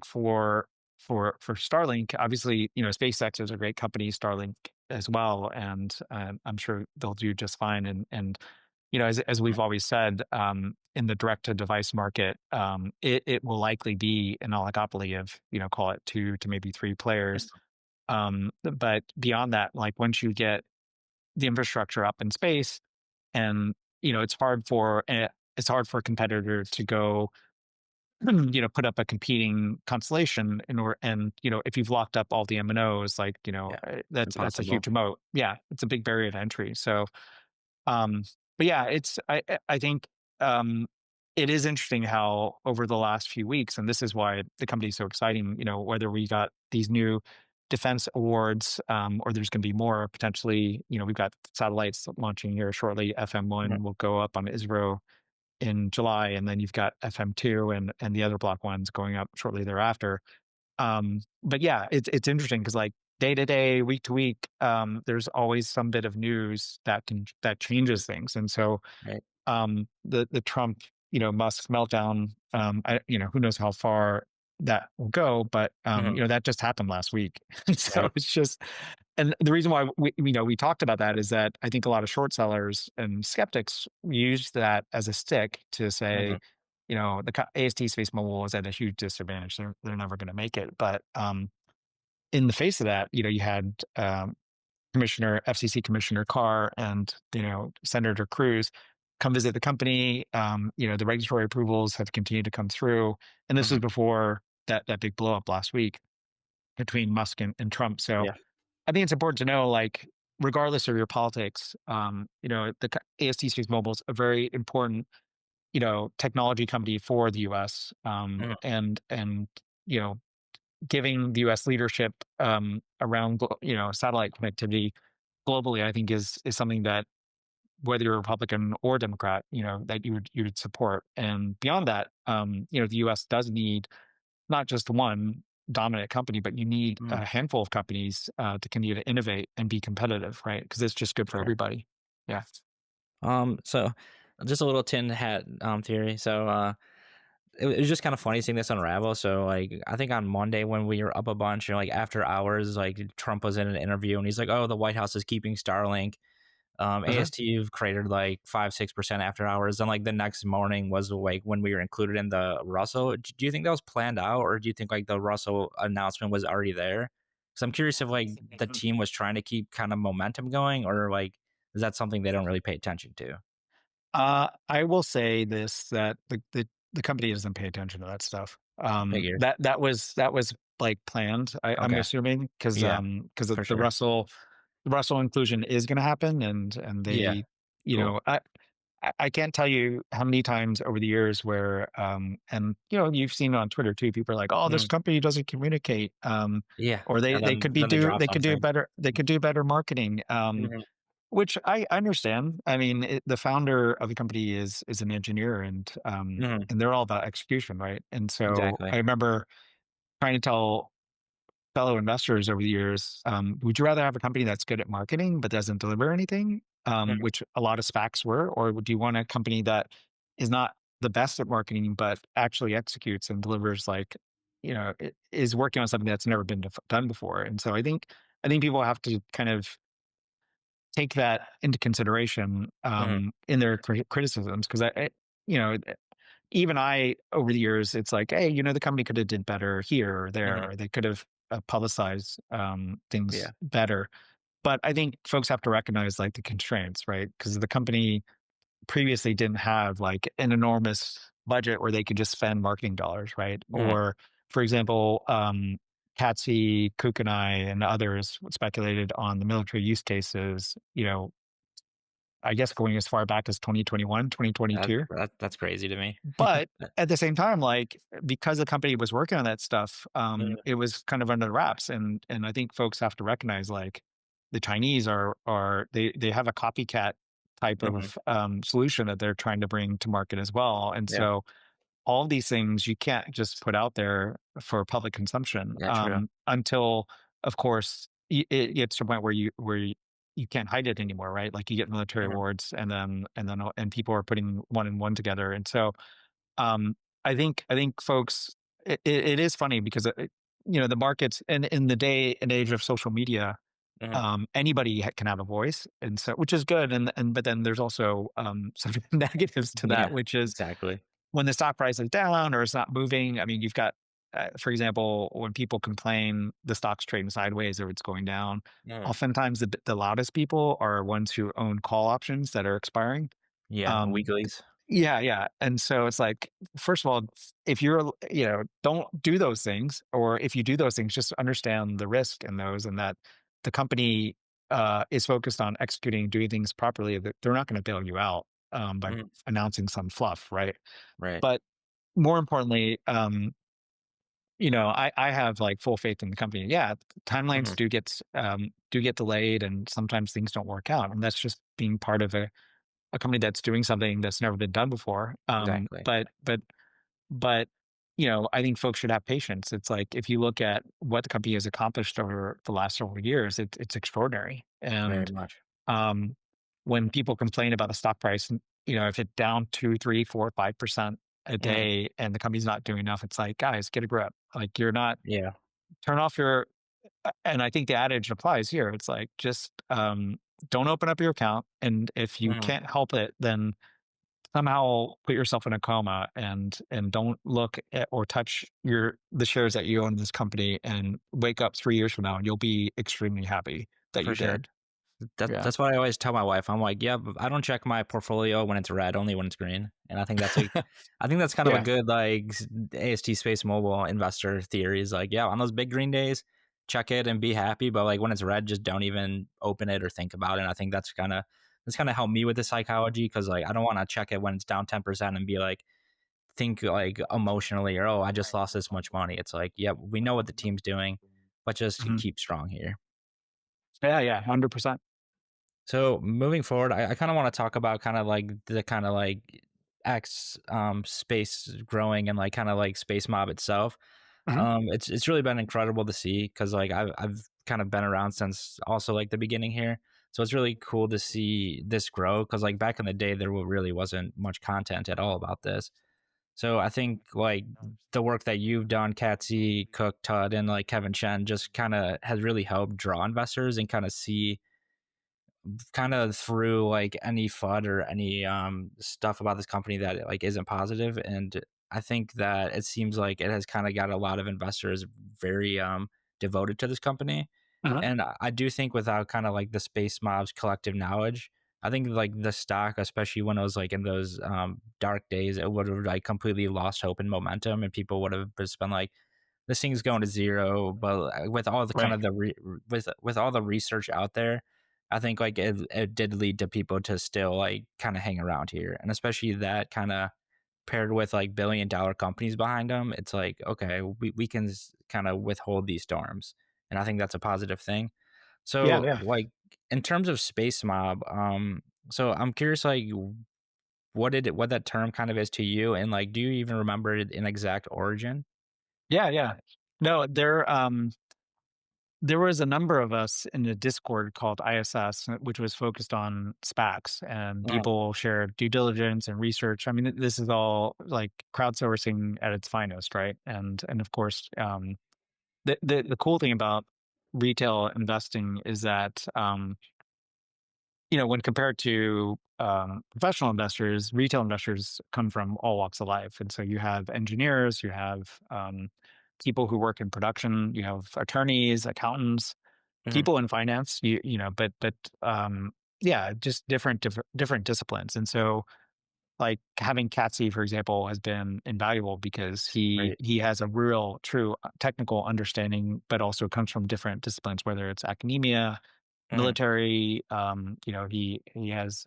[SPEAKER 2] for Starlink, obviously, SpaceX is a great company, Starlink as well, and I'm sure they'll do just fine. And as we've always said, in the direct to device market, it will likely be an oligopoly of, call it two to maybe three players. But beyond that, like, once you get the infrastructure up in space, and it's hard for a competitor to go, put up a competing constellation in order, and if you've locked up all the MNOs, like,
[SPEAKER 1] Yeah. It's
[SPEAKER 2] that's a
[SPEAKER 1] impossible.
[SPEAKER 2] huge moat. Yeah, it's a big barrier to entry. So, um, but yeah, I think, um, it is interesting how over the last few weeks, and this is why the company is so exciting. Whether we got these new defense awards, or there's going to be more potentially. We've got satellites launching here shortly. FM1
[SPEAKER 1] Mhm.
[SPEAKER 2] will go up on ISRO in July, and then you've got FM2 and the other block ones going up shortly thereafter. But yeah, it's interesting because, like, day to day, week to week, there's always some bit of news that changes things. And so,
[SPEAKER 1] Right.
[SPEAKER 2] the Trump, Musk meltdown, who knows how far that will go, but
[SPEAKER 1] Hmm.
[SPEAKER 2] that just happened last week. So
[SPEAKER 1] Right.
[SPEAKER 2] it's just, and the reason why we talked about that is that I think a lot of short sellers and skeptics use that as a stick to say,
[SPEAKER 1] Hmm.
[SPEAKER 2] AST Space Mobile is at a huge disadvantage. They're never going to make it. But in the face of that, you had FCC Commissioner Carr and Senator Cruz come visit the company. The regulatory approvals have continued to come through, and this was
[SPEAKER 1] Hmm.
[SPEAKER 2] before that big blow up last week between Musk and Trump. So
[SPEAKER 1] Yeah.
[SPEAKER 2] I think it's important to know, like, regardless of your politics, AST Space Mobile is a very important, technology company for the U.S.
[SPEAKER 1] Hmm.
[SPEAKER 2] And you know, giving the U.S. leadership around satellite connectivity globally, I think is something that, whether you're Republican or Democrat, that you would support. And beyond that, the U.S. does need not just one dominant company, but you need
[SPEAKER 1] Hmm.
[SPEAKER 2] a handful of companies to continue to innovate and be competitive, right? Because it's just good for
[SPEAKER 1] Sure.
[SPEAKER 2] everybody. Yeah.
[SPEAKER 1] So just a little tin hat theory. So it was just kind of funny seeing this unravel. So like I think on Monday when we were up a bunch, like after hours, like Trump was in an interview and he's like, "Oh, the White House is keeping Starlink."
[SPEAKER 2] Uh-huh.
[SPEAKER 1] AST created like 5-6% after hours. Then like the next morning was like when we were included in the Russell. Do you think that was planned out, or do you think like the Russell announcement was already there? Because I'm curious if like the team was trying to keep kind of momentum going, or like is that something they don't really pay attention to?
[SPEAKER 2] I will say this, that the company doesn't pay attention to that stuff.
[SPEAKER 1] Figures.
[SPEAKER 2] That was like planned. I'm
[SPEAKER 1] Okay.
[SPEAKER 2] assuming because
[SPEAKER 1] Yeah,
[SPEAKER 2] of
[SPEAKER 1] for
[SPEAKER 2] the
[SPEAKER 1] sure.
[SPEAKER 2] Russell inclusion is going to happen, and
[SPEAKER 1] Yeah.
[SPEAKER 2] they,
[SPEAKER 1] Cool.
[SPEAKER 2] I can't tell you how many times over the years where, and you've seen it on Twitter too. People are like, "Oh, this
[SPEAKER 1] Mhm.
[SPEAKER 2] company doesn't communicate,"
[SPEAKER 1] Yeah.
[SPEAKER 2] or
[SPEAKER 1] And
[SPEAKER 2] they
[SPEAKER 1] then
[SPEAKER 2] could
[SPEAKER 1] they drop
[SPEAKER 2] they could do
[SPEAKER 1] something.
[SPEAKER 2] better, marketing.
[SPEAKER 1] Mhm.
[SPEAKER 2] Which I understand. I mean, the founder of the company is an engineer,
[SPEAKER 1] Mhm.
[SPEAKER 2] and they're all about execution, right? And so
[SPEAKER 1] Exactly.
[SPEAKER 2] I remember trying to tell fellow investors over the years, would you rather have a company that's good at marketing but doesn't deliver anything,
[SPEAKER 1] Mhm.
[SPEAKER 2] which a lot of SPACs were, or do you want a company that is not the best at marketing but actually executes and delivers, like, is working on something that's never been done before. And so I think people have to kind of take that into consideration
[SPEAKER 1] Hmm.
[SPEAKER 2] in their criticisms, because you know even I, over the years, it's like, hey, the company could have did better here or there,
[SPEAKER 1] Hmm.
[SPEAKER 2] or they could have publicized things
[SPEAKER 1] Yeah.
[SPEAKER 2] better. But I think folks have to recognize like the constraints, right? Because the company previously didn't have like an enormous budget where they could just spend marketing dollars, right?
[SPEAKER 1] Hmm.
[SPEAKER 2] Or, for example, Patsy, Kook and I, and others speculated on the military use cases, I guess going as far back as 2021,
[SPEAKER 1] That,
[SPEAKER 2] 2022.
[SPEAKER 1] that's crazy to me.
[SPEAKER 2] But at the same time, like, because the company was working on that stuff,
[SPEAKER 1] Mhm.
[SPEAKER 2] it was kind of under wraps, and I think folks have to recognize, like, the Chinese they have a copycat type
[SPEAKER 1] Mhm.
[SPEAKER 2] of, solution that they're trying to bring to market as well, and
[SPEAKER 1] Yeah.
[SPEAKER 2] so all these things you can't just put out there for public consumption,
[SPEAKER 1] Yeah. True.
[SPEAKER 2] until, of course, it gets to a point where you can't hide it anymore, right? Like, you get military
[SPEAKER 1] Mhm.
[SPEAKER 2] awards, and people are putting one and one together, and so um, I think folks, it is funny because the markets and in the day and age of social media,
[SPEAKER 1] Mhm.
[SPEAKER 2] anybody can have a voice, and so, which is good, and but then there's also some negatives to that,
[SPEAKER 1] Yeah.
[SPEAKER 2] which is
[SPEAKER 1] Exactly.
[SPEAKER 2] when the stock price is down or it's not moving. I mean, you've got, for example, when people complain the stock's trading sideways or it's going down,
[SPEAKER 1] Mhm.
[SPEAKER 2] oftentimes the loudest people are ones who own call options that are expiring.
[SPEAKER 1] Yeah.
[SPEAKER 2] Um,
[SPEAKER 1] Weeklies.
[SPEAKER 2] yeah, yeah, and so it's like, first of all, if don't do those things, or if you do those things, just understand the risk in those, and that the company, is focused on executing, doing things properly, that they're not gonna bail you out, by
[SPEAKER 1] Mhm.
[SPEAKER 2] announcing some fluff, right?
[SPEAKER 1] Right.
[SPEAKER 2] But more importantly, I have, like, full faith in the company. Yeah, timelines
[SPEAKER 1] Mhm.
[SPEAKER 2] do get delayed, and sometimes things don't work out, and that's just being part of a company that's doing something that's never been done before.
[SPEAKER 1] Exactly.
[SPEAKER 2] But I think folks should have patience. It's like, if you look at what the company has accomplished over the last several years, it's extraordinary.
[SPEAKER 1] Very
[SPEAKER 2] And
[SPEAKER 1] much.
[SPEAKER 2] um, when people complain about the stock price, if it's down 2, 3, 4, 5% a
[SPEAKER 1] Mhm.
[SPEAKER 2] day, and the company's not doing enough, it's like, guys, get a grip. Like, you're not
[SPEAKER 1] Yeah.
[SPEAKER 2] turn off your. And I think the adage applies here. It's like, just don't open up your account, and if you
[SPEAKER 1] Mhm.
[SPEAKER 2] can't help it, then somehow put yourself in a coma, and don't look at or touch the shares that you own in this company, and wake up 3 years from now and you'll be extremely happy that
[SPEAKER 1] For
[SPEAKER 2] you
[SPEAKER 1] sure.
[SPEAKER 2] did.
[SPEAKER 1] That
[SPEAKER 2] Yeah.
[SPEAKER 1] that's what I always tell my wife. I'm like, yeah, but I don't check my portfolio when it's red, only when it's green. And I think that's kind of a
[SPEAKER 2] Yeah.
[SPEAKER 1] good AST Space Mobile investor theory. Is like, yeah, on those big green days, check it and be happy. But like when it's red, just don't even open it or think about it. And I think that's kind of helped me with the psychology, because like I don't want to check it when it's down 10% and be like, think like emotionally, or oh, I just lost this much money. It's like, yeah, we know what the team's doing, but just
[SPEAKER 2] Mhm.
[SPEAKER 1] keep strong here.
[SPEAKER 2] Yeah, yeah, 100%.
[SPEAKER 1] So moving forward, I kind of want to talk about kind of like the kind of like X space growing, and like kind of like Space Mob itself.
[SPEAKER 2] Mhm.
[SPEAKER 1] It's really been incredible to see, because like I've kind of been around since also like the beginning here. So it's really cool to see this grow, because like back in the day there really wasn't much content at all about this. So I think like the work that you've done, Katsy, Cook, Todd, and like Kevin Chen, just kind of has really helped draw investors and kind of see kind of through like any FUD or any stuff about this company that like isn't positive. And I think that it seems like it has kind of got a lot of investors very devoted to this company.
[SPEAKER 2] Uh-huh.
[SPEAKER 1] And I do think without kind of like the space mobs collective knowledge, I think like the stock, especially when it was like in those dark days, it would have like completely lost hope and momentum, and people would have just been like, this thing's going to zero. But with all the kind
[SPEAKER 2] Right.
[SPEAKER 1] of with all the research out there, I think like it did lead to people to still like kind of hang around here, and especially that kind of paired with like $1 billion companies behind them, it's like, okay, we can kind of withhold these storms, and I think that's a positive thing.
[SPEAKER 2] Yeah,
[SPEAKER 1] So
[SPEAKER 2] yeah.
[SPEAKER 1] like in terms of Space Mob, so I'm curious like what that term kind of is to you, and like do you even remember it in exact origin?
[SPEAKER 2] Yeah, yeah. No, they're, there was a number of us in a Discord called ISS, which was focused on SPACs, and
[SPEAKER 1] Uh-huh.
[SPEAKER 2] people shared due diligence and research. I mean, this is all like crowdsourcing at its finest, right? And of course, the cool thing about retail investing is that when compared to professional investors, retail investors come from all walks of life, and so you have engineers, you have people who work in production, you have attorneys, accountants,
[SPEAKER 1] Mhm.
[SPEAKER 2] people in finance, but yeah, just different disciplines. And so like having Katsi, for example, has been invaluable because he
[SPEAKER 1] Right.
[SPEAKER 2] he has a real true technical understanding, but also comes from different disciplines, whether it's academia,
[SPEAKER 1] Mhm.
[SPEAKER 2] military. He has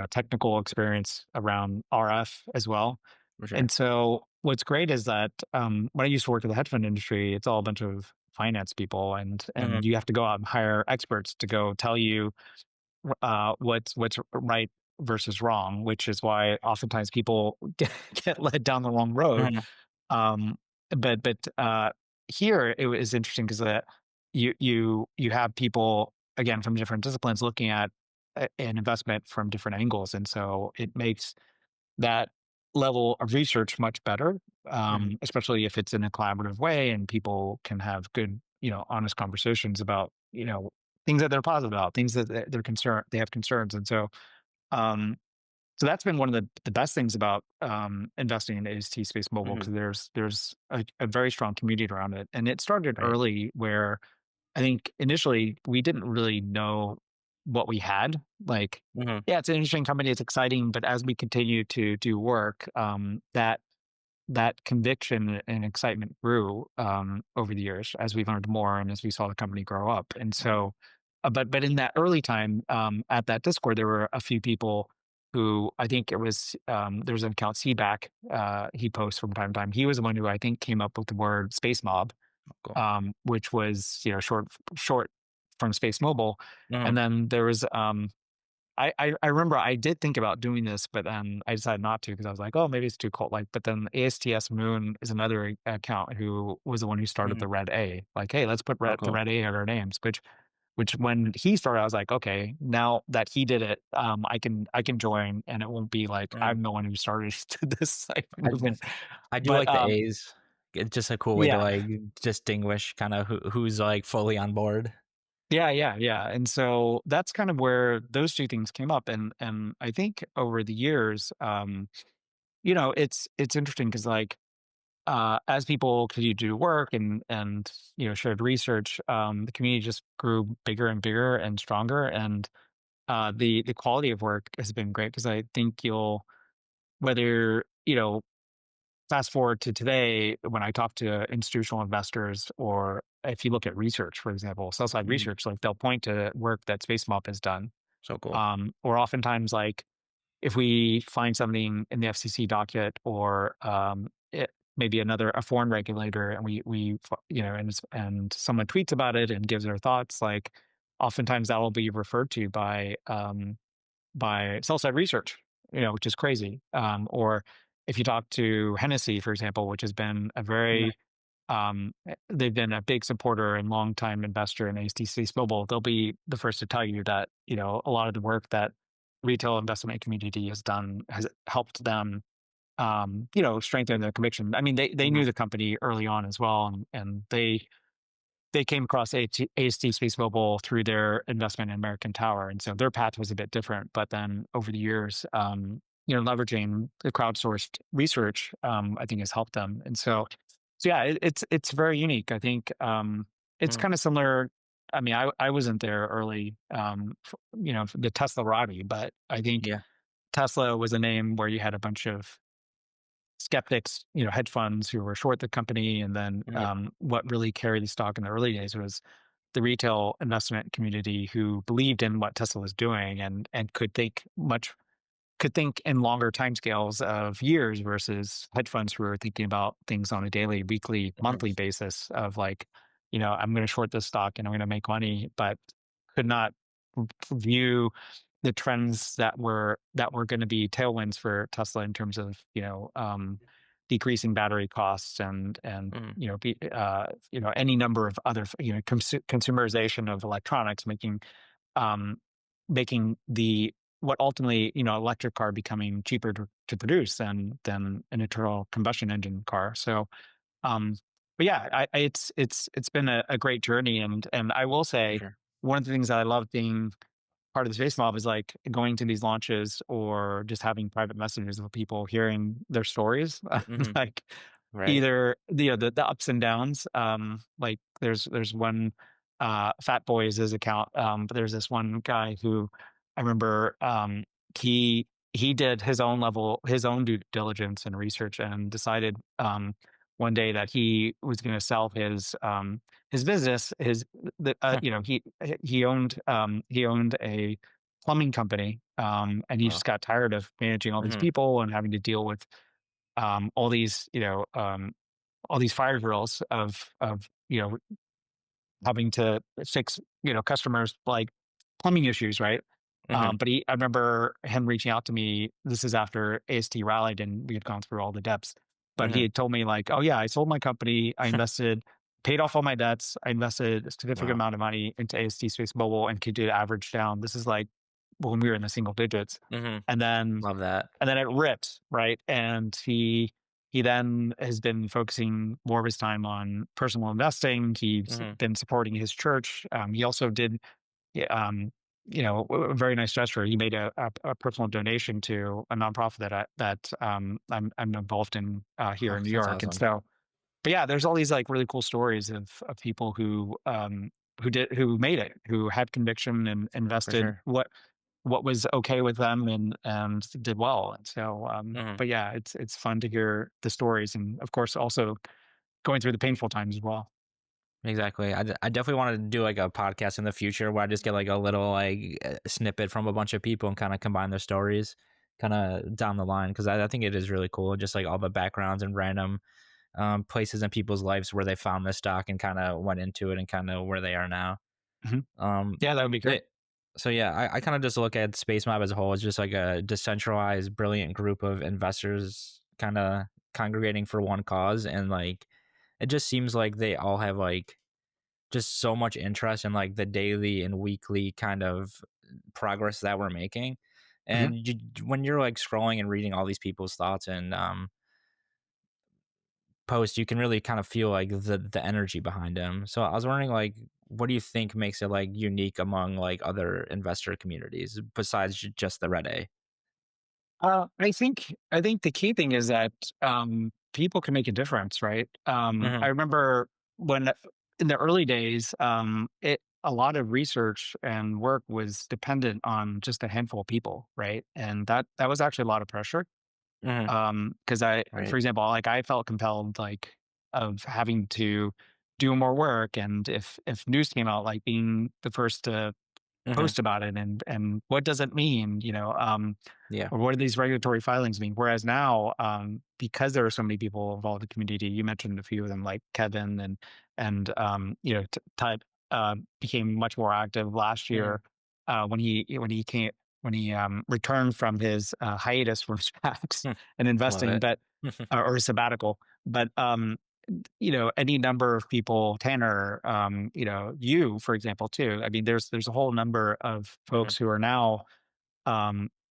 [SPEAKER 2] technical experience around RF as well.
[SPEAKER 1] For sure.
[SPEAKER 2] And so what's great is that when I used to work in the hedge fund industry, it's all a bunch of finance people, and
[SPEAKER 1] Mhm.
[SPEAKER 2] you have to go out and hire experts to go tell you what's right versus wrong, which is why oftentimes people get led down the wrong road.
[SPEAKER 1] Mhm.
[SPEAKER 2] Um, but here it was interesting because you have people again from different disciplines looking at an investment from different angles, and so it makes that level of research much better,
[SPEAKER 1] Mhm.
[SPEAKER 2] especially if it's in a collaborative way and people can have good, honest conversations about, things that they're positive about, things that they're concerned, they have concerns. And um, so that's been one of the best things about investing in AST Space Mobile
[SPEAKER 1] Mhm.
[SPEAKER 2] because there's a very strong community around it, and it started
[SPEAKER 1] Right.
[SPEAKER 2] early where I think initially we didn't really know what we had. Like,
[SPEAKER 1] Mhm.
[SPEAKER 2] yeah, it's an interesting company, it's exciting, but as we continue to do work, that conviction and excitement grew over the years as we learned more and as we saw the company grow up. And
[SPEAKER 1] Mhm.
[SPEAKER 2] so, but in that early time, at that Discord, there were a few people who I think it was there's an account CBAC he posts from time to time. He was the one who I think came up with the word SpaceMob,
[SPEAKER 1] Cool.
[SPEAKER 2] which was short from Space Mobile.
[SPEAKER 1] Mhm.
[SPEAKER 2] And then there was I remember I did think about doing this, but then I decided not to because I was like, oh, maybe it's too cult like. But then ASTS Moon is another account who was the one who started
[SPEAKER 1] Mhm.
[SPEAKER 2] the Red A. Like, hey, let's put
[SPEAKER 1] Oh,
[SPEAKER 2] the
[SPEAKER 1] cool.
[SPEAKER 2] Red A at our names. Which when he started, I was like, okay, now that he did it, I can join, and it won't be like
[SPEAKER 1] Mhm.
[SPEAKER 2] I'm the one who started this like
[SPEAKER 1] I
[SPEAKER 2] movement.
[SPEAKER 1] I do
[SPEAKER 2] But
[SPEAKER 1] like the A's. It's just a cool way to,
[SPEAKER 2] yeah,
[SPEAKER 1] like, distinguish kinda who's, like, fully on board.
[SPEAKER 2] yeah. And so that's kind of where those two things came up, and I think over the years, it's interesting because like as people continue to do work and shared research, the community just grew bigger and bigger and stronger, and the quality of work has been great because I think you'll whether fast forward to today when I talk to institutional investors or if you look at research, for example, sell side
[SPEAKER 1] Mhm.
[SPEAKER 2] research, like they'll point to work that SpaceMob has done,
[SPEAKER 1] So cool.
[SPEAKER 2] or oftentimes like if we find something in the FCC docket or maybe a foreign regulator, and and someone tweets about it and gives their thoughts, like oftentimes that will be referred to by sell side research, which is crazy. Or if you talk to Hennessy, for example, which has been
[SPEAKER 1] Mhm.
[SPEAKER 2] they've been a big supporter and longtime investor in AST SpaceMobile. They'll be the first to tell you that a lot of the work that retail investment community has done has helped them, strengthen their conviction. I mean, they
[SPEAKER 1] Mhm.
[SPEAKER 2] knew the company early on as well, and they came across AST Space Mobile through their investment in American Tower, and so their path was a bit different. But then over the years, leveraging the crowdsourced research, I think has helped them. And so yeah, it's very unique. I think it's
[SPEAKER 1] Mhm.
[SPEAKER 2] kind of similar. I mean, I wasn't there early, the Tesla Radi, but I think
[SPEAKER 1] Yeah.
[SPEAKER 2] Tesla was a name where you had a bunch of skeptics, hedge funds who were short the company. And then
[SPEAKER 1] Mhm.
[SPEAKER 2] what really carried the stock in the early days was the retail investment community who believed in what Tesla was doing and could think in longer timescales of years versus hedge funds who are thinking about things on a daily, weekly,
[SPEAKER 1] Mhm.
[SPEAKER 2] monthly basis of like, I'm going to short this stock and I'm going to make money, but could not view the trends that were going to be tailwinds for Tesla in terms of, decreasing battery costs and
[SPEAKER 1] Mhm.
[SPEAKER 2] any number of other consumerization of electronics, um, making the what ultimately electric car becoming cheaper to produce than an internal combustion engine car. So um, but yeah, it's been a great journey, and I will
[SPEAKER 1] For
[SPEAKER 2] say
[SPEAKER 1] sure.
[SPEAKER 2] one of the things that I love being part of the Space Mob is like going to these launches or just having private messages with people, hearing their stories,
[SPEAKER 1] Mhm.
[SPEAKER 2] like
[SPEAKER 1] Right.
[SPEAKER 2] either the ups and downs. Like there's one Fat Boy is his account, but there's this one guy who I remember he he did his own due diligence and research and decided one day that he was going to sell his business
[SPEAKER 1] Huh.
[SPEAKER 2] he owned a plumbing company, and he
[SPEAKER 1] Wow.
[SPEAKER 2] just got tired of managing all these
[SPEAKER 1] Mhm.
[SPEAKER 2] people and having to deal with all these all these fire drills of having to fix customers like plumbing issues, right?
[SPEAKER 1] Mhm.
[SPEAKER 2] But I remember him reaching out to me. This is after AST rallied and we had gone through all the depths. But he
[SPEAKER 1] Mhm.
[SPEAKER 2] had told me like, "Oh yeah, I sold my company. I invested, paid off all my debts. I invested a significant
[SPEAKER 1] Wow.
[SPEAKER 2] amount of money into AST SpaceMobile and could do the average down. This is like when we were in the single digits,
[SPEAKER 1] Mhm.
[SPEAKER 2] and then
[SPEAKER 1] Love that.
[SPEAKER 2] it ripped, right? And he then has been focusing more of his time on personal investing. He's
[SPEAKER 1] Mhm.
[SPEAKER 2] been supporting his church. He also did, yeah, a very nice gesture. He made a personal donation to a nonprofit I'm involved in here
[SPEAKER 1] Oh,
[SPEAKER 2] in New
[SPEAKER 1] that's
[SPEAKER 2] York. And
[SPEAKER 1] awesome.
[SPEAKER 2] so, but yeah, there's all these like really cool stories of people who made it, who had conviction and
[SPEAKER 1] For
[SPEAKER 2] invested
[SPEAKER 1] sure.
[SPEAKER 2] what was okay with them and did well. And so,
[SPEAKER 1] Mhm.
[SPEAKER 2] but yeah, it's fun to hear the stories, and of course, also going through the painful times as well.
[SPEAKER 1] Exactly. I definitely wanted to do like a podcast in the future where I just get like a little like snippet from a bunch of people and kind of combine their stories kind of down the line because I think it is really cool. Just like all the backgrounds and random places in people's lives where they found this stock and kind of went into it and kind of where they are now.
[SPEAKER 2] Mhm.
[SPEAKER 1] Um,
[SPEAKER 2] Yeah, that would be great.
[SPEAKER 1] they, so yeah, I kind of just look at SpaceMob as a whole as just like a decentralized, brilliant group of investors kind of congregating for one cause, and like it just seems like they all have like just so much interest in like the daily and weekly kind of progress that we're making.
[SPEAKER 2] Mhm.
[SPEAKER 1] And when you're like scrolling and reading all these people's thoughts and posts, you can really kind of feel like the energy behind them. So I was wondering, like, what do you think makes it like unique among like other investor communities besides just the Red A?
[SPEAKER 2] I think the key thing is that people can make a difference, right? I
[SPEAKER 1] Hmm.
[SPEAKER 2] remember when in the early days, a lot of research and work was dependent on just a handful of people, right? And that was actually a lot of pressure.
[SPEAKER 1] Hmm.
[SPEAKER 2] Because I, for
[SPEAKER 1] Right.
[SPEAKER 2] example, like I felt compelled, like of having to do more work, and if news came out, like being the first to
[SPEAKER 1] Hmm.
[SPEAKER 2] post about it, and what does it mean,
[SPEAKER 1] Yeah.
[SPEAKER 2] or what do these regulatory filings mean? Whereas now, because there are so many people involved in the community, you mentioned a few of them, like Kevin and Todd became much more active last
[SPEAKER 1] Hmm.
[SPEAKER 2] year when he came when he returned from his hiatus from SPACs and
[SPEAKER 1] Love
[SPEAKER 2] investing,
[SPEAKER 1] it.
[SPEAKER 2] but or sabbatical. But any number of people, Tanner, you, for example, too. I mean, there's a whole number of
[SPEAKER 1] Hmm.
[SPEAKER 2] folks who are now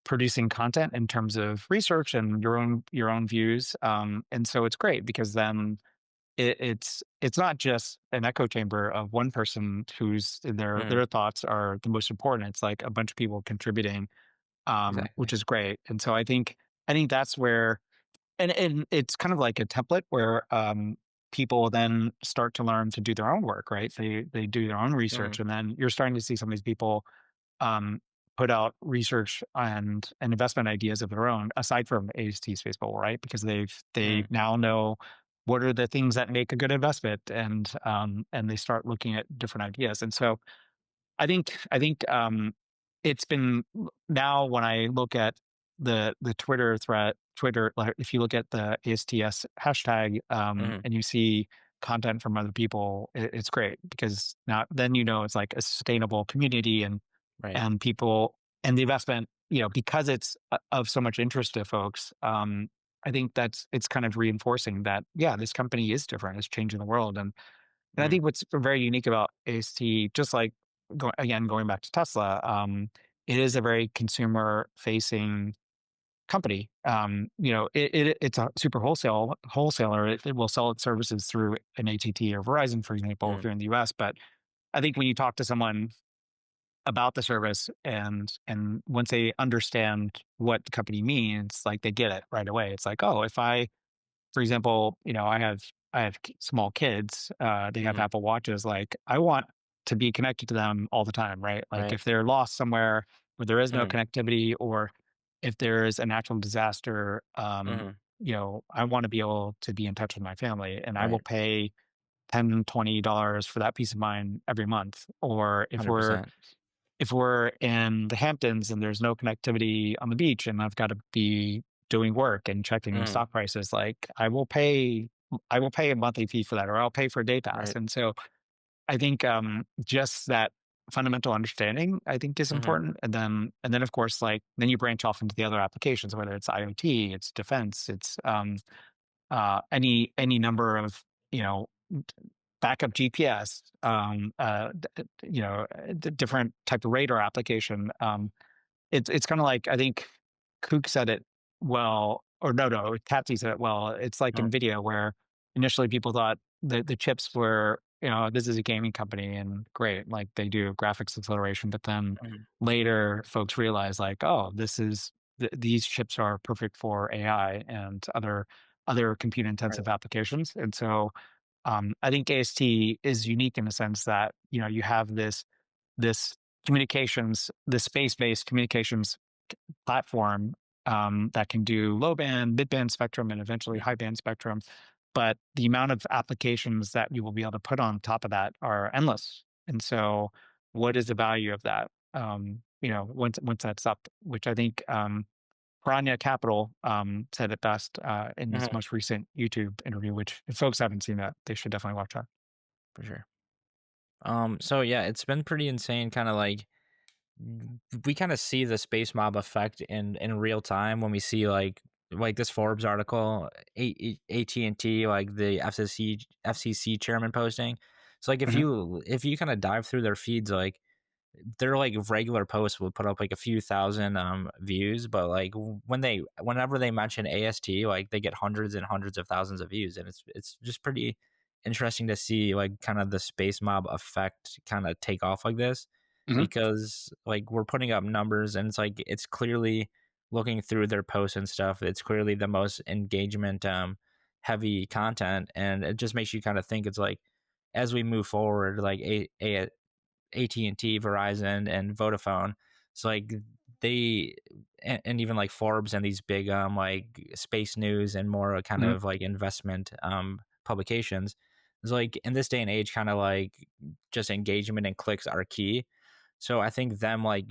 [SPEAKER 2] producing content in terms of research and your own views. And so it's great because then it's not just an echo chamber of one person whose
[SPEAKER 1] Hmm.
[SPEAKER 2] their thoughts are the most important. It's like a bunch of people contributing, which
[SPEAKER 1] Exactly.
[SPEAKER 2] is great. And so I think that's where and it's kind of like a template where people then start to learn to do their own work, right? They do their own
[SPEAKER 1] Hmm.
[SPEAKER 2] research, and then you're starting to see some of these people um, put out research and investment ideas of their own aside from AST Spacebowl, right? Because they
[SPEAKER 1] Hmm.
[SPEAKER 2] now know what are the things that make a good investment, and they start looking at different ideas. And so I think it's been now when I look at the Twitter thread, Twitter, like if you look at the ASTS hashtag
[SPEAKER 1] Hmm.
[SPEAKER 2] and you see content from other people, it's great because now then it's like a sustainable community
[SPEAKER 1] Right.
[SPEAKER 2] and people and the investment, because it's of so much interest to folks. I think it's kind of reinforcing that, yeah, this company is different. It's changing the world. And I
[SPEAKER 1] Mm,
[SPEAKER 2] think what's very unique about AST, just like going back to Tesla, it is a very consumer facing company. It's a super wholesaler. It will sell its services through an ATT or Verizon, for example, if
[SPEAKER 1] mm,
[SPEAKER 2] you're in the US. But I think when you talk to someone about the service, and once they understand what the company means, like they get it right away. It's like, oh, if I, for example, I have small kids. They have
[SPEAKER 1] mhm,
[SPEAKER 2] Apple Watches. Like I want to be connected to them all the time, right? Like
[SPEAKER 1] right.
[SPEAKER 2] if they're lost somewhere where there is no
[SPEAKER 1] Mhm,
[SPEAKER 2] connectivity, or if there is a natural disaster,
[SPEAKER 1] mhm,
[SPEAKER 2] I want to be able to be in touch with my family, and I will
[SPEAKER 1] right.
[SPEAKER 2] pay $10, $20 for that peace of mind every month. Or
[SPEAKER 1] 100%.
[SPEAKER 2] if we're in the Hamptons and there's no connectivity on the beach and I've got to be doing work and checking the
[SPEAKER 1] Mhm,
[SPEAKER 2] stock prices, like I will pay a monthly fee for that, or I'll pay for a day pass.
[SPEAKER 1] right.
[SPEAKER 2] And so I think just that fundamental understanding, I think, is
[SPEAKER 1] Mhm,
[SPEAKER 2] important. And then of course, like then you branch off into the other applications, whether it's IoT, it's defense, it's any number of, you know backup GPS, different type of radar application. It's kind of like, I think Kook said it well, or no, Tatsy said it well. It's like
[SPEAKER 1] mhm,
[SPEAKER 2] NVIDIA, where initially people thought the chips were, this is a gaming company and great, like they do graphics acceleration. But then
[SPEAKER 1] mhm,
[SPEAKER 2] later folks realized, like, oh, these chips are perfect for AI and other compute
[SPEAKER 1] right.
[SPEAKER 2] intensive applications. And so I think AST is unique in the sense that, you have this communications, the space-based communications platform, that can do low band, mid band spectrum, and eventually
[SPEAKER 1] Mhm,
[SPEAKER 2] high band spectrum. But the amount of applications that you will be able to put on top of that are endless. And so, what is the value of that? Once that's up, which I think Piranha Capital said it best in his
[SPEAKER 1] mhm,
[SPEAKER 2] most recent YouTube interview. Which, if folks haven't seen that, they should definitely watch that.
[SPEAKER 1] for sure. So yeah, it's been pretty insane, kinda like we kind of see the space mob effect in real time when we see like this Forbes article, AT&T, like the FCC chairman posting. So like
[SPEAKER 2] Hmm.
[SPEAKER 1] if you kind of dive through their feeds, like their like regular posts will put up like a few thousand views, but like whenever they mention AST, like they get hundreds and hundreds of thousands of views, and it's just pretty interesting to see like kind of the space mob effect kind of take off like this,
[SPEAKER 2] Hmm.
[SPEAKER 1] because like we're putting up numbers and it's clearly looking through their posts and stuff, it's clearly the most engagement heavy content, and it just makes you kind of think it's like as we move forward, like AT&T, Verizon, and Vodafone. So like they and even like Forbes and these big like space news and more kind
[SPEAKER 2] Hmm.
[SPEAKER 1] of like investment publications. It's like in this day and age, kind of like just engagement and clicks are key. So I think them like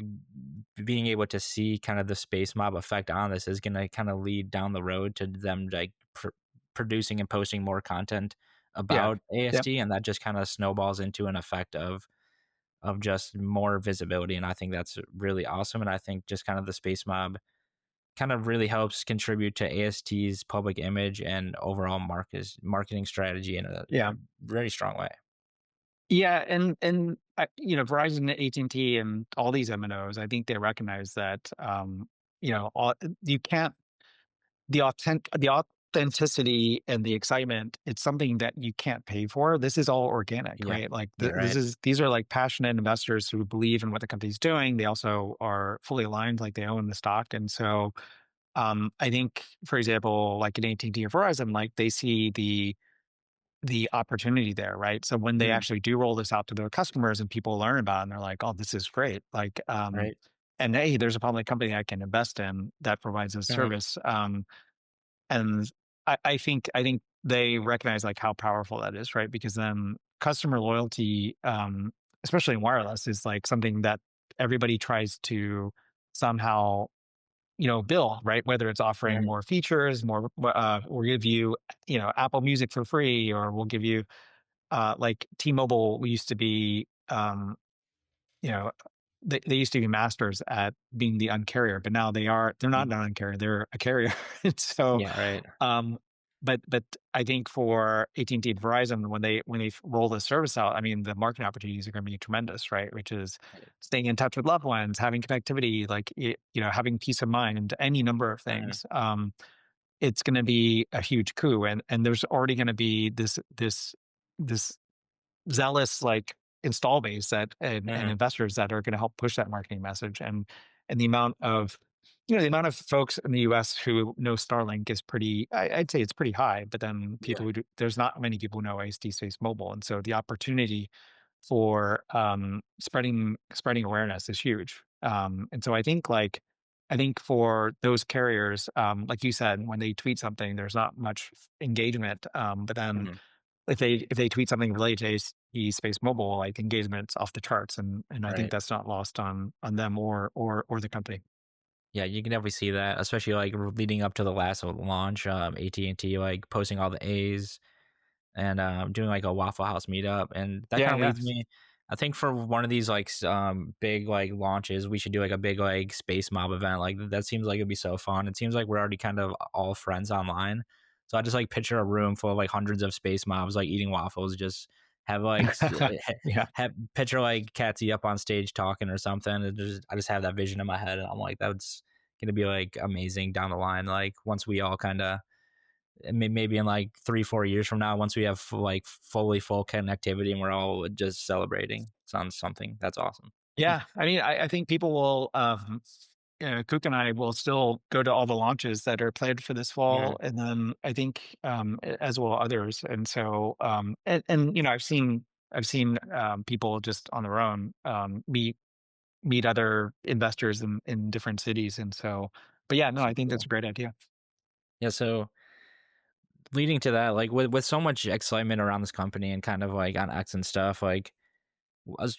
[SPEAKER 1] being able to see kind of the space mob effect on this is going to kind of lead down the road to them like producing and posting more content
[SPEAKER 2] Yeah.
[SPEAKER 1] about
[SPEAKER 2] Yep.
[SPEAKER 1] AST, and that just kind of snowballs into an effect of just more visibility. And I think that's really awesome. And I think just kind of the space mob kind of really helps contribute to AST's public image and overall marketing strategy in a
[SPEAKER 2] Yeah.
[SPEAKER 1] very strong way.
[SPEAKER 2] Yeah. And Verizon, AT&T, and T, and all these MNOs, I think they recognize that, you can't, the authenticity and the excitement, it's something that you can't pay for. This is all organic,
[SPEAKER 1] Yeah,
[SPEAKER 2] right? Like
[SPEAKER 1] you're right.
[SPEAKER 2] these are like passionate investors who believe in what the company's doing. They also are fully aligned, like they own the stock. And so I think, for example, like in AT&T or Verizon, like they see the opportunity there, right? So when they
[SPEAKER 1] Mhm,
[SPEAKER 2] actually do roll this out to their customers and people learn about it, and they're like, "Oh, this is great!" Like,
[SPEAKER 1] right.
[SPEAKER 2] and hey, there's a public company I can invest in that provides this
[SPEAKER 1] Mhm,
[SPEAKER 2] service. And I think they recognize like how powerful that is, right? Because then customer loyalty, especially in wireless, is like something that everybody tries to somehow, bill, right? Whether it's offering
[SPEAKER 1] mhm,
[SPEAKER 2] more features, we'll give you, Apple Music for free, or we'll give you, like T-Mobile used to be, you know, they used to be masters at being the uncarrier, but now they're not
[SPEAKER 1] Mhm.
[SPEAKER 2] an uncarrier, they're a carrier. And so,
[SPEAKER 1] Yeah, right.
[SPEAKER 2] um, but I think for AT&T and Verizon, when they roll this service out, I mean, the market opportunities are going to be tremendous, right? Which is staying in touch with loved ones, having connectivity, like having peace of mind, any number of
[SPEAKER 1] Mhm.
[SPEAKER 2] things. It's going to be a huge coup, and there's already going to be this zealous like install base that and
[SPEAKER 1] Mhm.
[SPEAKER 2] investors that are going to help push that marketing message, and the amount of the amount of folks in the US who know Starlink is pretty, I'd say it's pretty high, but then
[SPEAKER 1] Yeah.
[SPEAKER 2] there's not many people who know AST Space Mobile, and so the opportunity for spreading awareness is huge. And so I think for those carriers, like you said, when they tweet something, there's not much engagement. But then
[SPEAKER 1] Mhm.
[SPEAKER 2] if they tweet something related to AST Space Mobile, like engagement's off the charts, and I think
[SPEAKER 1] Right.
[SPEAKER 2] that's not lost on them or the company.
[SPEAKER 1] Yeah, you can definitely see that, especially like leading up to the last launch. AT&T like posting all the A's and doing like a Waffle House meetup, and that
[SPEAKER 2] Yeah,
[SPEAKER 1] kind of
[SPEAKER 2] yeah.
[SPEAKER 1] leads me. I think for one of these like big like launches, we should do like a big like space mob event. Like that seems like it'd be so fun. It seems like we're already kind of all friends online, so I just like picture a room full of like hundreds of space mobs like eating waffles. Just have like
[SPEAKER 2] Yeah.
[SPEAKER 1] have picture like Catsy up on stage talking or something. And I just have that vision in my head, and I'm like, that's gonna be like amazing down the line. Like once we all kind of maybe in like 3 4 years from now, once we have like fully full connectivity and we're all just celebrating on something, that's awesome.
[SPEAKER 2] Yeah, I mean, I think people will, Cook and I will still go to all the launches that are planned for this fall,
[SPEAKER 1] Mhm.
[SPEAKER 2] and then I think, as will others. And so, and I've seen people just on their own meet other investors in different cities, and so, but yeah, no,
[SPEAKER 1] So
[SPEAKER 2] I think that's
[SPEAKER 1] cool.
[SPEAKER 2] a great idea.
[SPEAKER 1] Yeah, so leading to that, like with so much excitement around this company and kind of like on X and stuff, like as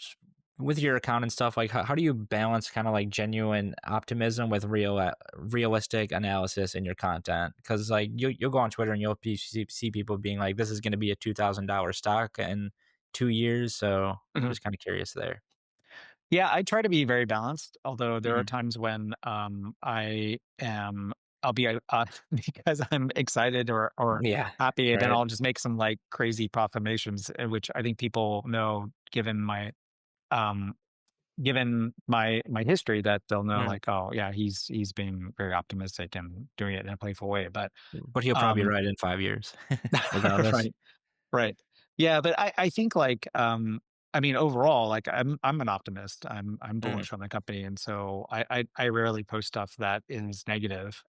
[SPEAKER 1] with your account and stuff, like how do you balance kind of like genuine optimism with realistic analysis in your content? Because like you'll go on Twitter and see people being like, "This is going to be a $2,000 stock in 2 years." So
[SPEAKER 2] Mhm.
[SPEAKER 1] just kind of curious there.
[SPEAKER 2] Yeah, I try to be very balanced, although there are
[SPEAKER 1] Hmm.
[SPEAKER 2] times when I'll be because I'm excited or
[SPEAKER 1] Yeah.
[SPEAKER 2] happy, and then
[SPEAKER 1] Right.
[SPEAKER 2] I'll just make some like crazy proclamations, which I think people know, um given my history, that they'll know
[SPEAKER 1] Mm.
[SPEAKER 2] like, oh yeah, he's being very optimistic and doing it in a playful way. But
[SPEAKER 1] But he'll probably be
[SPEAKER 2] um
[SPEAKER 1] right in 5 years, regardless.
[SPEAKER 2] right. Right. Yeah, but I think like, I mean, overall, like I'm an optimist. I'm
[SPEAKER 1] Mm,
[SPEAKER 2] bullish on the company, and so I rarely post stuff that is negative.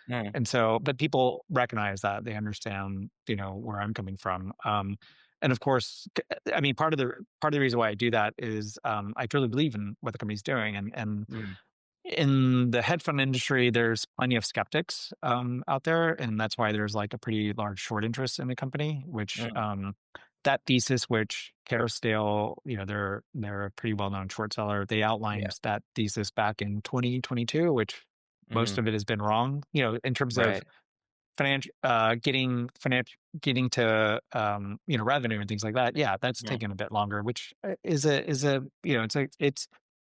[SPEAKER 1] mm,
[SPEAKER 2] And so, but people recognize that, they understand, where I'm coming from. And of course, I mean, part of the reason why I do that is, I truly believe in what the company's doing, and
[SPEAKER 1] mm,
[SPEAKER 2] in the hedge fund industry, there's plenty of skeptics out there, and that's why there's like a pretty large short interest in the company. Which
[SPEAKER 1] mm,
[SPEAKER 2] that thesis, which Kerrisdale, they're a pretty well known short seller. They
[SPEAKER 1] yeah.
[SPEAKER 2] outlined that thesis back in 2022, which most
[SPEAKER 1] Mm,
[SPEAKER 2] of it has been wrong. In terms of
[SPEAKER 1] right.
[SPEAKER 2] getting to revenue and things like that. Yeah, that's
[SPEAKER 1] Mm,
[SPEAKER 2] taken a bit longer, which is a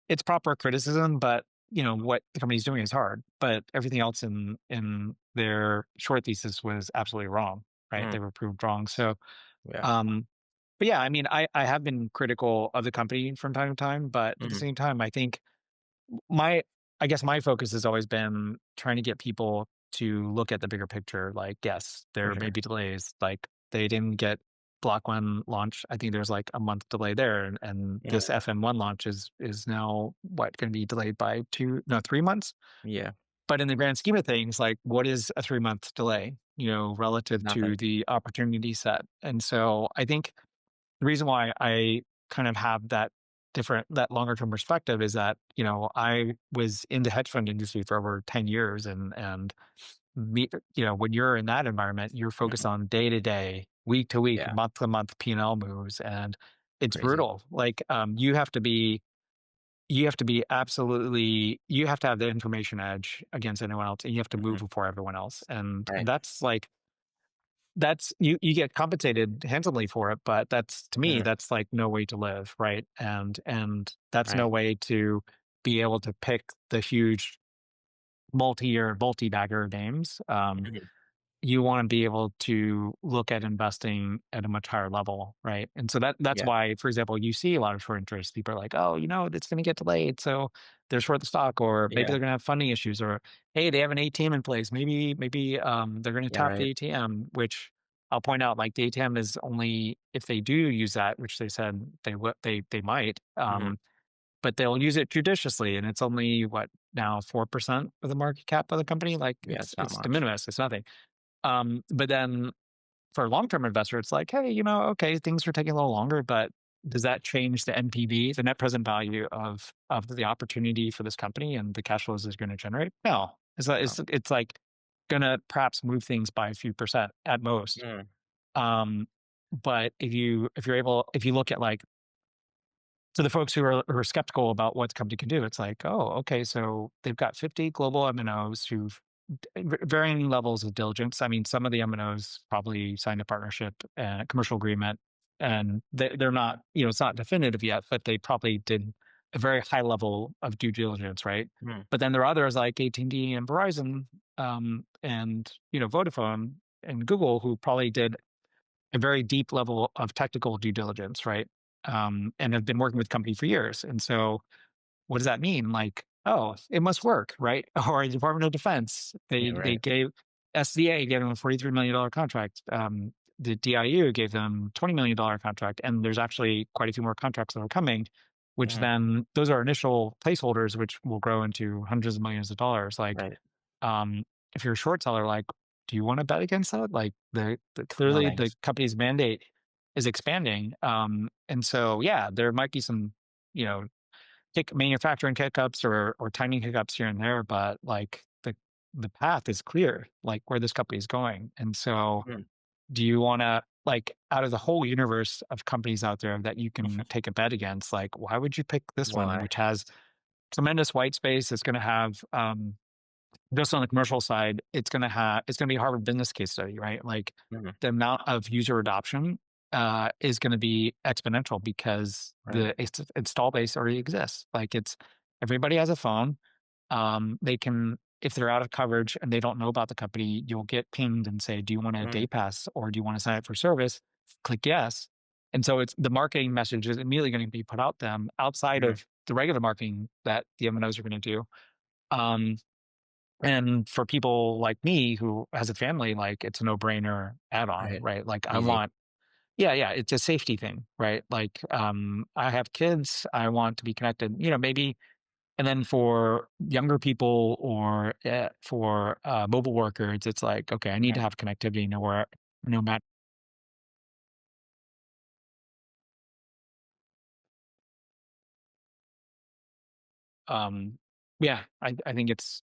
[SPEAKER 2] it's proper criticism, but what the company's doing is hard. But everything else in their short thesis was absolutely wrong, right?
[SPEAKER 1] mm,
[SPEAKER 2] They were proved wrong. So,
[SPEAKER 1] yeah.
[SPEAKER 2] um, but yeah, I mean, I have been critical of the company from time to time, but at the
[SPEAKER 1] Mhm,
[SPEAKER 2] same time, I think my I guess my focus has always been trying to get people to look at the bigger picture. Like, yes,
[SPEAKER 1] for
[SPEAKER 2] there may
[SPEAKER 1] sure.
[SPEAKER 2] be delays. Like, they didn't get Block One launch. I think there's like a month delay there, and
[SPEAKER 1] Mm,
[SPEAKER 2] this FM1 launch is now what, going to be delayed by 3 months.
[SPEAKER 1] yeah.
[SPEAKER 2] But in the grand scheme of things, like, what is a 3 month delay? Relative
[SPEAKER 1] Nothing.
[SPEAKER 2] to the opportunity set. And so I think the reason why I kind of have that longer term perspective is that, I was in the hedge fund industry for over 10 years, and when you're in that environment, you're focused
[SPEAKER 1] Mhm,
[SPEAKER 2] on day to day, week to week,
[SPEAKER 1] yeah.
[SPEAKER 2] month to month P&L moves, and it's
[SPEAKER 1] Crazy.
[SPEAKER 2] brutal. Like, you have to have the information edge against anyone else, and you have to move
[SPEAKER 1] Mhm,
[SPEAKER 2] before everyone else. And
[SPEAKER 1] right.
[SPEAKER 2] that's like that's you get compensated handsomely for it, but that's to me,
[SPEAKER 1] Mm,
[SPEAKER 2] that's like no way to live, right? And that's no
[SPEAKER 1] right.
[SPEAKER 2] way to be able to pick the huge multi-year, multi-bagger names.
[SPEAKER 1] Mhm.
[SPEAKER 2] You want to be able to look at investing at a much higher level, right? And so that's
[SPEAKER 1] Yeah.
[SPEAKER 2] why, for example, you see a lot of short interest. People are like, oh, it's going to get delayed, so they're short the stock, or maybe
[SPEAKER 1] Yeah.
[SPEAKER 2] they're going to have funding issues, or hey, they have an ATM in place. Maybe they're going to
[SPEAKER 1] Yeah.
[SPEAKER 2] tap the
[SPEAKER 1] Right.
[SPEAKER 2] ATM, which I'll point out, like the ATM is only if they do use that, which they said they might.
[SPEAKER 1] Hmm.
[SPEAKER 2] But they'll use it judiciously, and it's only what now 4% of the market cap of the company. Like
[SPEAKER 1] Yeah.
[SPEAKER 2] it's
[SPEAKER 1] It's not
[SPEAKER 2] it's de
[SPEAKER 1] much.
[SPEAKER 2] minimis. It's nothing. But then for a long-term investor, it's like, hey, okay, things are taking a little longer, but does that change the NPV, the net present value of the opportunity for this company and the cash flows it's going to generate? No,
[SPEAKER 1] No.
[SPEAKER 2] it's like going to perhaps move things by a few percent at most.
[SPEAKER 1] Mm,
[SPEAKER 2] Um, but if you look at like so the folks who are skeptical about what the company can do, it's like, oh, okay, so they've got 50 global MNOs who've varying levels of diligence. I mean, some of the MNOs probably signed a partnership and a commercial agreement, and they're not, it's not definitive yet, but they probably did a very high level of due diligence, right?
[SPEAKER 1] mm,
[SPEAKER 2] But then there are others like AT&T and T and Verizon, and Vodafone and Google who probably did a very deep level of technical due diligence, right? And have been working with the company for years. And so what does that mean? Like, oh, it must work, right? Or the Department of Defense,
[SPEAKER 1] yeah.
[SPEAKER 2] they
[SPEAKER 1] Right.
[SPEAKER 2] gave SDA gave them a $43 million contract. The DIU gave them $20 million contract, and there's actually quite a few more contracts that are coming, which
[SPEAKER 1] Hmm.
[SPEAKER 2] then those are initial placeholders, which will grow into hundreds of millions of dollars. Like,
[SPEAKER 1] Right.
[SPEAKER 2] um, if you're a short seller, like, do you want to bet against that? Like
[SPEAKER 1] No
[SPEAKER 2] clearly the
[SPEAKER 1] thanks.
[SPEAKER 2] company's mandate is expanding. And so yeah, there might be some, you know, manufacturing hiccups or timing hiccups here and there, but like the path is clear, like where this company is going. And so
[SPEAKER 1] Mm.
[SPEAKER 2] do you want to like out of the whole universe of companies out there that you can take a bet against, like why would you pick this one,
[SPEAKER 1] Why?
[SPEAKER 2] which has tremendous white space? It's going to have just on the commercial side, it's gonna be a Harvard business case study, right? Like
[SPEAKER 1] Hmm.
[SPEAKER 2] the amount of user adoption is going to be exponential because
[SPEAKER 1] Right.
[SPEAKER 2] install base already exists. Like it's everybody has a phone. They can if they're out of coverage and they don't know about the company, you'll get pinged and say, "Do you want a day
[SPEAKER 1] Mm,
[SPEAKER 2] pass or do you want to sign up for service?" Click yes. And so it's the marketing message is immediately going to be put out them outside
[SPEAKER 1] mm,
[SPEAKER 2] of the regular marketing that the MNOs are going to do. Um, and for people like me who has a family, like it's a no-brainer add-on,
[SPEAKER 1] right.
[SPEAKER 2] right? Like I
[SPEAKER 1] Easy.
[SPEAKER 2] want yeah, it's a safety thing, right? Like I have kids, I want to be connected, maybe and then for younger people or for mobile workers, it's like, okay, I need to
[SPEAKER 1] Right.
[SPEAKER 2] have connectivity nowhere no matter um yeah, I think it's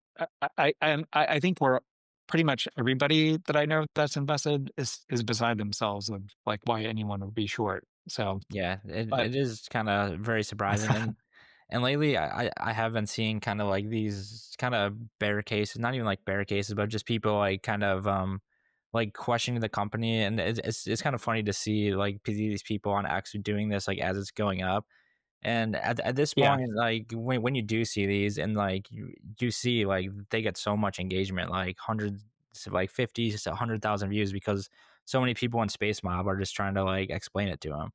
[SPEAKER 2] I think we're pretty much everybody that I know that's invested is beside themselves of like why anyone would be short. So,
[SPEAKER 1] Yeah.
[SPEAKER 2] but
[SPEAKER 1] It is kind of very surprising, and lately I have been seeing kind of like these kind of bear cases, not even like bear cases, but just people like kind of like questioning the company, and it's kind of funny to see like these people on actually doing this like as it's going up. And at this
[SPEAKER 2] yeah.
[SPEAKER 1] point, like when you do see these and like you see like they get so much engagement, like hundreds, like 50 to 100,000 views because so many people on SpaceMob are just trying to like explain it to them.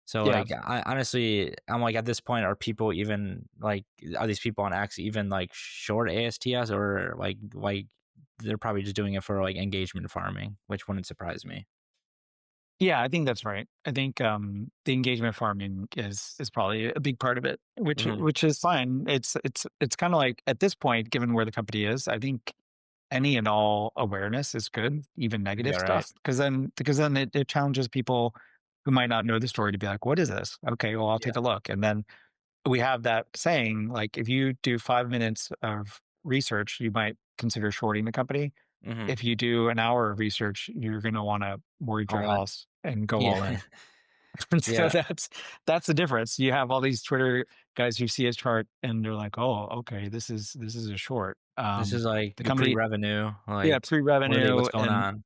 [SPEAKER 1] So
[SPEAKER 2] Yeah.
[SPEAKER 1] like I honestly, I'm like at this point, are people even like are these people on X even like short ASTS or like they're probably just doing it for like engagement farming, which wouldn't surprise me.
[SPEAKER 2] Yeah, I think that's right. I think the engagement farming is probably a big part of it, which
[SPEAKER 1] Hmm.
[SPEAKER 2] which is fine. It's kind of like at this point, given where the company is, I think any and all awareness is good, even
[SPEAKER 1] Yeah,
[SPEAKER 2] negative
[SPEAKER 1] right.
[SPEAKER 2] stuff, because then it challenges people who might not know the story to be like, "What is this?" Okay, well, I'll
[SPEAKER 1] Yeah.
[SPEAKER 2] take a look, and then we have that saying like, if you do 5 minutes of research, you might consider shorting the company.
[SPEAKER 1] Hmm.
[SPEAKER 2] If you do an hour of research, you're going to want to mortgage your
[SPEAKER 1] All in.
[SPEAKER 2] house and go
[SPEAKER 1] Yeah.
[SPEAKER 2] all in. And so
[SPEAKER 1] Yeah.
[SPEAKER 2] that's the difference. You have all these Twitter guys who see his chart and they're like, "Oh, okay, this is a short."
[SPEAKER 1] This is like
[SPEAKER 2] The
[SPEAKER 1] your
[SPEAKER 2] company,
[SPEAKER 1] pre-revenue.
[SPEAKER 2] yeah,
[SPEAKER 1] Like,
[SPEAKER 2] pre-revenue
[SPEAKER 1] what's going
[SPEAKER 2] and
[SPEAKER 1] on?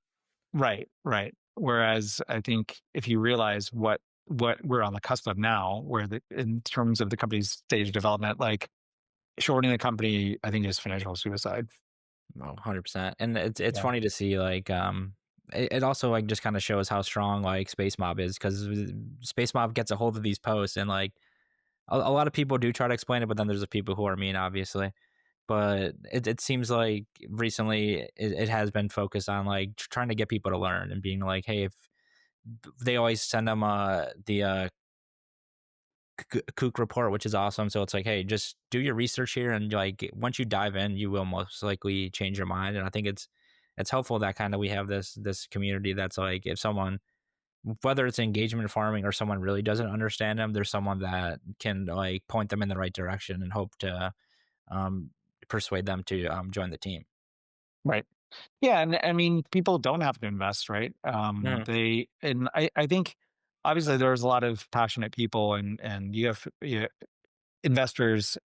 [SPEAKER 2] Right, right. Whereas I think if you realize what we're on the cusp of now, where in terms of the company's stage of development, like shorting the company, I think is financial suicide.
[SPEAKER 1] Oh, 100%. And it's
[SPEAKER 2] Yeah,
[SPEAKER 1] funny to see like it also like just kind of shows how strong like Space Mob is, because Space Mob gets a hold of these posts, and like a lot of people do try to explain it, but then there's the people who are mean, obviously. But it seems like recently it has been focused on like trying to get people to learn and being like, hey, if they always send them the kook report, which is awesome. So it's like, hey, just do your research here, and like once you dive in, you will most likely change your mind. And I think it's helpful that kind of we have this community that's like, if someone, whether it's engagement farming or someone really doesn't understand them, there's someone that can like point them in the right direction and hope to um, persuade them to join the team.
[SPEAKER 2] right. Yeah, and I mean, people don't have to invest, right?
[SPEAKER 1] Mhm.
[SPEAKER 2] I think obviously there's a lot of passionate people, and you have investors,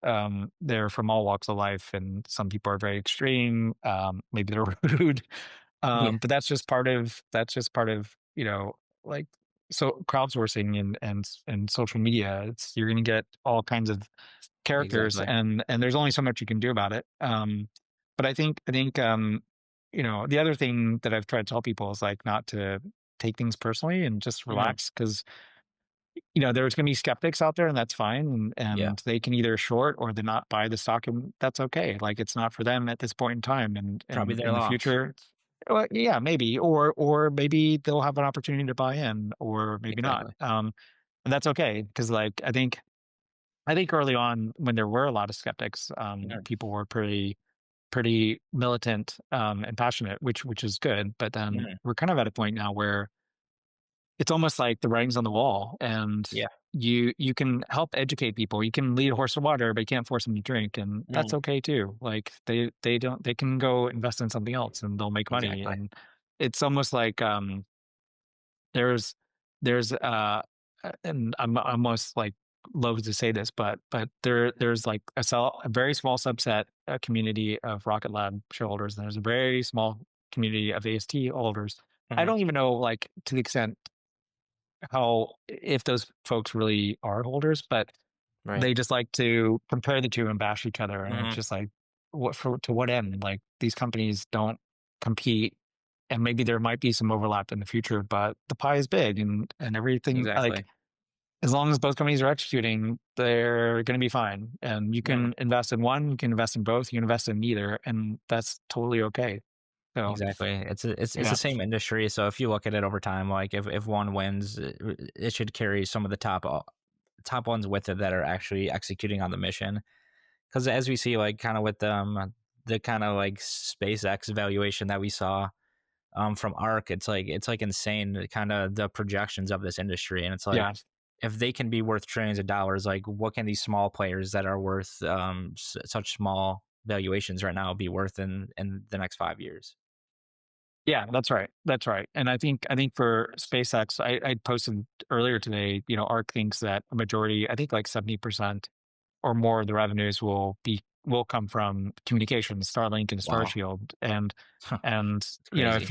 [SPEAKER 2] they're from all walks of life, and some people are very extreme. Maybe they're rude,
[SPEAKER 1] Yeah,
[SPEAKER 2] but that's just part of like so crowdsourcing and social media. It's You're going to get all kinds of characters,
[SPEAKER 1] exactly.
[SPEAKER 2] and there's only so much you can do about it. But I think the other thing that I've tried to tell people is like not to take things personally and just
[SPEAKER 1] Mhm.
[SPEAKER 2] relax, because there's going to be skeptics out there, and that's fine,
[SPEAKER 1] Yeah,
[SPEAKER 2] and they can either short or they not buy the stock, and that's okay. Like, it's not for them at this point in time,
[SPEAKER 1] probably
[SPEAKER 2] and
[SPEAKER 1] their
[SPEAKER 2] in the
[SPEAKER 1] loss.
[SPEAKER 2] future, well, yeah, maybe, or maybe they'll have an opportunity to buy in, or maybe not.
[SPEAKER 1] Exactly.
[SPEAKER 2] And that's okay, because like I think early on, when there were a lot of skeptics,
[SPEAKER 1] Mhm.
[SPEAKER 2] people were pretty militant, and passionate, which is good. But then
[SPEAKER 1] Mhm.
[SPEAKER 2] we're kind of at a point now where it's almost like the writing's on the wall, and
[SPEAKER 1] Yeah.
[SPEAKER 2] you can help educate people. You can lead a horse to water, but you can't force them to drink, and that's
[SPEAKER 1] Mhm.
[SPEAKER 2] okay too. Like, they can go invest in something else, and they'll make money.
[SPEAKER 1] Exactly.
[SPEAKER 2] And it's almost like there's and I'm almost like loath to say this, but there's like a very small subset, a community of Rocket Lab shareholders, and there's a very small community of AST holders. I
[SPEAKER 1] Mhm.
[SPEAKER 2] don't even know, like, to the extent how if those folks really are holders, but
[SPEAKER 1] Right.
[SPEAKER 2] they just like to compare the two and bash each other, and it's
[SPEAKER 1] Mhm.
[SPEAKER 2] just like, to what end? Like, these companies don't compete, and maybe there might be some overlap in the future, but the pie is big, and everything, like,
[SPEAKER 1] Exactly.
[SPEAKER 2] as long as both companies are executing, they're going to be fine. And you
[SPEAKER 1] Mhm.
[SPEAKER 2] can invest in one, you can invest in both, you can invest in neither, and that's totally okay. So
[SPEAKER 1] Exactly. It's the
[SPEAKER 2] yeah,
[SPEAKER 1] same industry. So if you look at it over time, like if one wins, it should carry some of the top ones with it that are actually executing on the mission. Because as we see, like kind of with the kind of like SpaceX valuation that we saw from ARC, it's like insane, kind of the projections of this industry, and it's like
[SPEAKER 2] yeah.
[SPEAKER 1] if they can be worth trillions of dollars, like what can these small players that are worth such small valuations right now be worth in the next 5 years?
[SPEAKER 2] Yeah, that's right. That's right. And I think for SpaceX, I posted earlier today, ARC thinks that a majority, I think like 70% or more of the revenues will come from communications, Starlink and
[SPEAKER 1] Wow.
[SPEAKER 2] Starshield. And
[SPEAKER 1] It's crazy.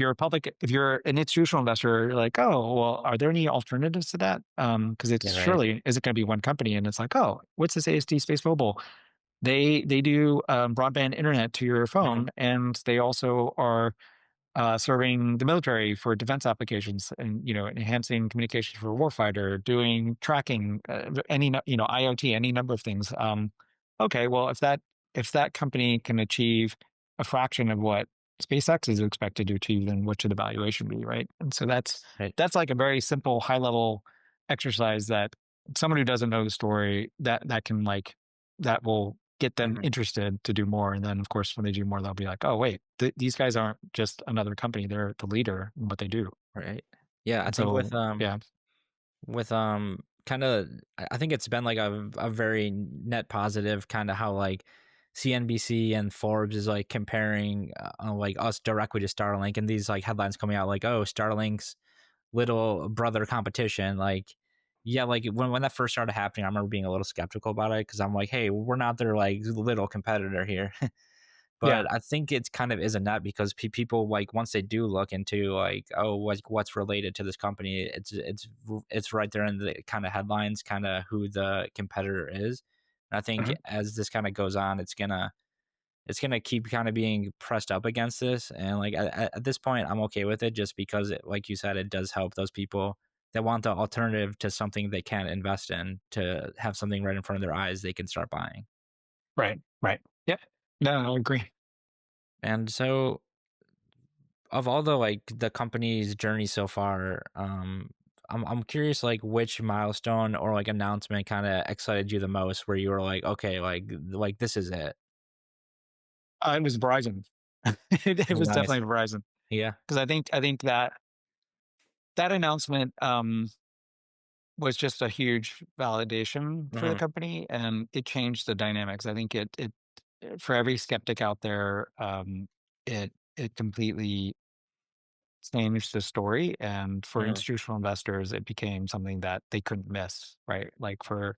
[SPEAKER 2] if you're an institutional investor, you're like, oh, well, are there any alternatives to that? Because it's
[SPEAKER 1] Yeah, right.
[SPEAKER 2] surely, is it going to be one company? And it's like, oh, what's this AST Space Mobile? They do broadband internet to your
[SPEAKER 1] Mhm.
[SPEAKER 2] phone, and they also are serving the military for defense applications, and enhancing communications for warfighter, doing tracking, IoT, any number of things. Okay, well, if that company can achieve a fraction of what SpaceX is expected to achieve, then what should the valuation be, right? And so that's
[SPEAKER 1] Right.
[SPEAKER 2] that's like a very simple, high level exercise that someone who doesn't know the story, that will get them
[SPEAKER 1] Mhm.
[SPEAKER 2] interested to do more. And then, of course, when they do more, they'll be like, "Oh, wait, these guys aren't just another company; they're the leader in what they do."
[SPEAKER 1] Right. Yeah, I
[SPEAKER 2] And
[SPEAKER 1] think
[SPEAKER 2] so, yeah,
[SPEAKER 1] with kind of I think it's been like a very net positive, kind of how like CNBC and Forbes is like comparing like us directly to Starlink, and these like headlines coming out like, oh, Starlink's little brother competition. Like, yeah, like when that first started happening, I remember being a little skeptical about it, because I'm like, hey, we're not their like little competitor here.
[SPEAKER 2] Yeah.
[SPEAKER 1] But I think it's kind of is a net because people like once they do look into like oh what's related to this company, it's right there in the kind of headlines, kind of who the competitor is. And I think
[SPEAKER 2] Mhm.
[SPEAKER 1] as this kind of goes on, it's gonna keep kind of being pressed up against this, and like at this point, I'm okay with it just because, like you said, it does help those people that want the alternative to something they can't invest in to have something right in front of their eyes they can start buying.
[SPEAKER 2] Right. Right. Yeah. No, I agree.
[SPEAKER 1] And so, of all the like the company's journey so far, I'm curious like which milestone or like announcement kind of excited you the most, where you were like, okay, like this is it.
[SPEAKER 2] It was Verizon. It was
[SPEAKER 1] Nice.
[SPEAKER 2] definitely Verizon
[SPEAKER 1] Yeah.
[SPEAKER 2] because I think that announcement was just a huge validation for the
[SPEAKER 1] Hmm.
[SPEAKER 2] company, and it changed the dynamics. I think for every skeptic out there, it completely changed the story, and for
[SPEAKER 1] Hmm.
[SPEAKER 2] institutional investors, it became something that they couldn't miss, right? Like for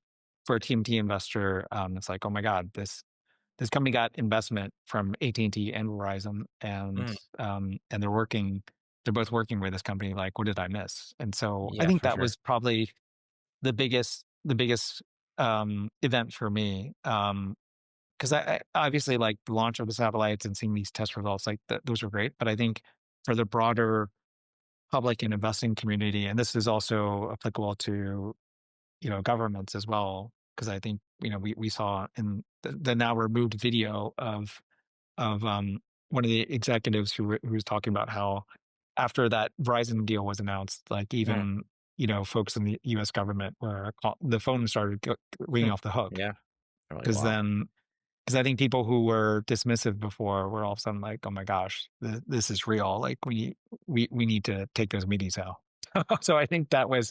[SPEAKER 2] a TMT investor, it's like, oh my god, this company got investment from AT&T and Verizon,
[SPEAKER 1] Hmm.
[SPEAKER 2] and they're both working with this company. Like, what did I miss? And so I
[SPEAKER 1] Yeah,
[SPEAKER 2] think
[SPEAKER 1] for
[SPEAKER 2] that
[SPEAKER 1] sure.
[SPEAKER 2] was probably the biggest event for me. Because I obviously like the launch of the satellites and seeing these test results, like those were great. But I think for the broader public and investing community, and this is also applicable to governments as well, because I think we saw in the now removed video of one of the executives who was talking about how after that Verizon deal was announced, like
[SPEAKER 1] Mhm.
[SPEAKER 2] even folks in the U.S. government the phone started ringing off the hook
[SPEAKER 1] Yeah. They're like,
[SPEAKER 2] because
[SPEAKER 1] wow.
[SPEAKER 2] I think people who were dismissive before were all of a sudden like, oh my gosh, this is real. Like we need to take those meetings out. So I think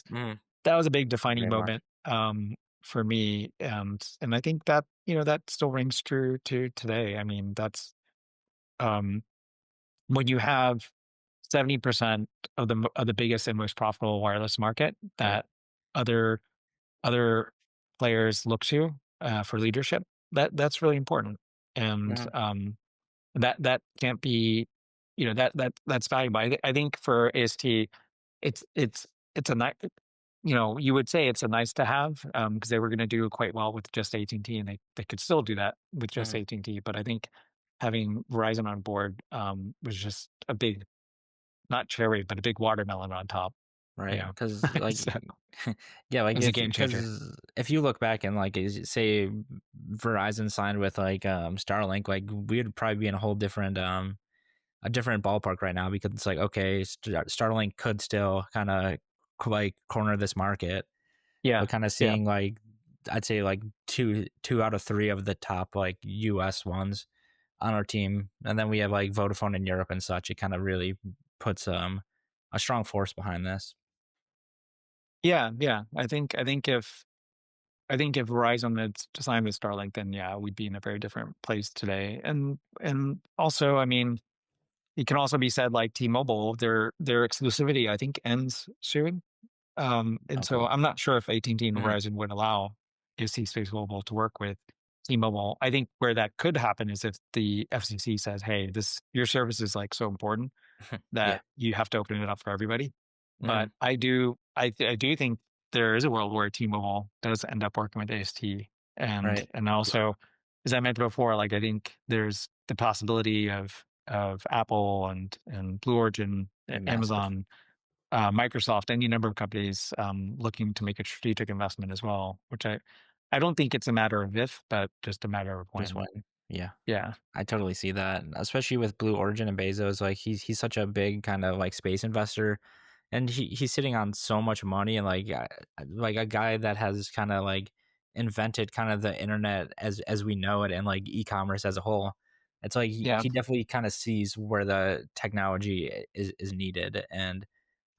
[SPEAKER 1] Mhm.
[SPEAKER 2] that was a big defining
[SPEAKER 1] Very much.
[SPEAKER 2] moment for me, and I think that that still rings true to today. I mean, that's um, when you have 70% of the biggest and most profitable wireless market
[SPEAKER 1] Yeah.
[SPEAKER 2] that other other players look to for leadership. That's really important, and
[SPEAKER 1] Mhm.
[SPEAKER 2] that can't be, that's valuable. I think for AST, it's a nice, you would say it's a nice to have because they were going to do quite well with just AT&T, and T, and they could still do that with just
[SPEAKER 1] Mhm.
[SPEAKER 2] AT&T. But I think having Verizon on board was just a big, not cherry, but a big watermelon on top. You
[SPEAKER 1] Right.
[SPEAKER 2] know,
[SPEAKER 1] Because like,
[SPEAKER 2] so
[SPEAKER 1] yeah,
[SPEAKER 2] it
[SPEAKER 1] like
[SPEAKER 2] was a
[SPEAKER 1] if
[SPEAKER 2] game changer.
[SPEAKER 1] because if you look back and like say Verizon signed with like Starlink, like we would probably be in a whole different a different ballpark right now because it's like okay, Starlink could still kind of like corner this market,
[SPEAKER 2] Yeah,
[SPEAKER 1] but kind of
[SPEAKER 2] yeah.
[SPEAKER 1] seeing like I'd say like two out of three of the top like US ones on our team, and then we have like Vodafone in Europe and such. It kind of really puts a strong force behind this.
[SPEAKER 2] Yeah, yeah. I think if Verizon had signed with Starlink, then yeah, we'd be in a very different place today. And also, I mean, it can also be said like T-Mobile, their exclusivity I think ends soon. And so
[SPEAKER 1] Okay.
[SPEAKER 2] I'm not sure if AT&T and
[SPEAKER 1] Hmm.
[SPEAKER 2] Verizon would allow AST SpaceMobile to work with T-Mobile. I think where that could happen is if the FCC says, "Hey, this your service is like so important
[SPEAKER 1] Yeah.
[SPEAKER 2] that you have to open it up for everybody." But
[SPEAKER 1] Hmm.
[SPEAKER 2] I do think there is a world where T-Mobile does end up working with AST, and
[SPEAKER 1] Right.
[SPEAKER 2] also, as I mentioned before, like I think there's the possibility of Apple and Blue Origin,
[SPEAKER 1] Massive.
[SPEAKER 2] Amazon, Microsoft, any number of companies looking to make a strategic investment as well. Which I don't think it's a matter of if, but just a matter of
[SPEAKER 1] Just
[SPEAKER 2] when.
[SPEAKER 1] when. Yeah.
[SPEAKER 2] Yeah,
[SPEAKER 1] I totally see that, especially with Blue Origin and Bezos. Like he's such a big kind of like space investor, and he's sitting on so much money, and like a guy that has kind of like invented kind of the internet as we know it, and like e-commerce as a whole. It's like
[SPEAKER 2] yeah.
[SPEAKER 1] he definitely kind of sees where the technology is needed, and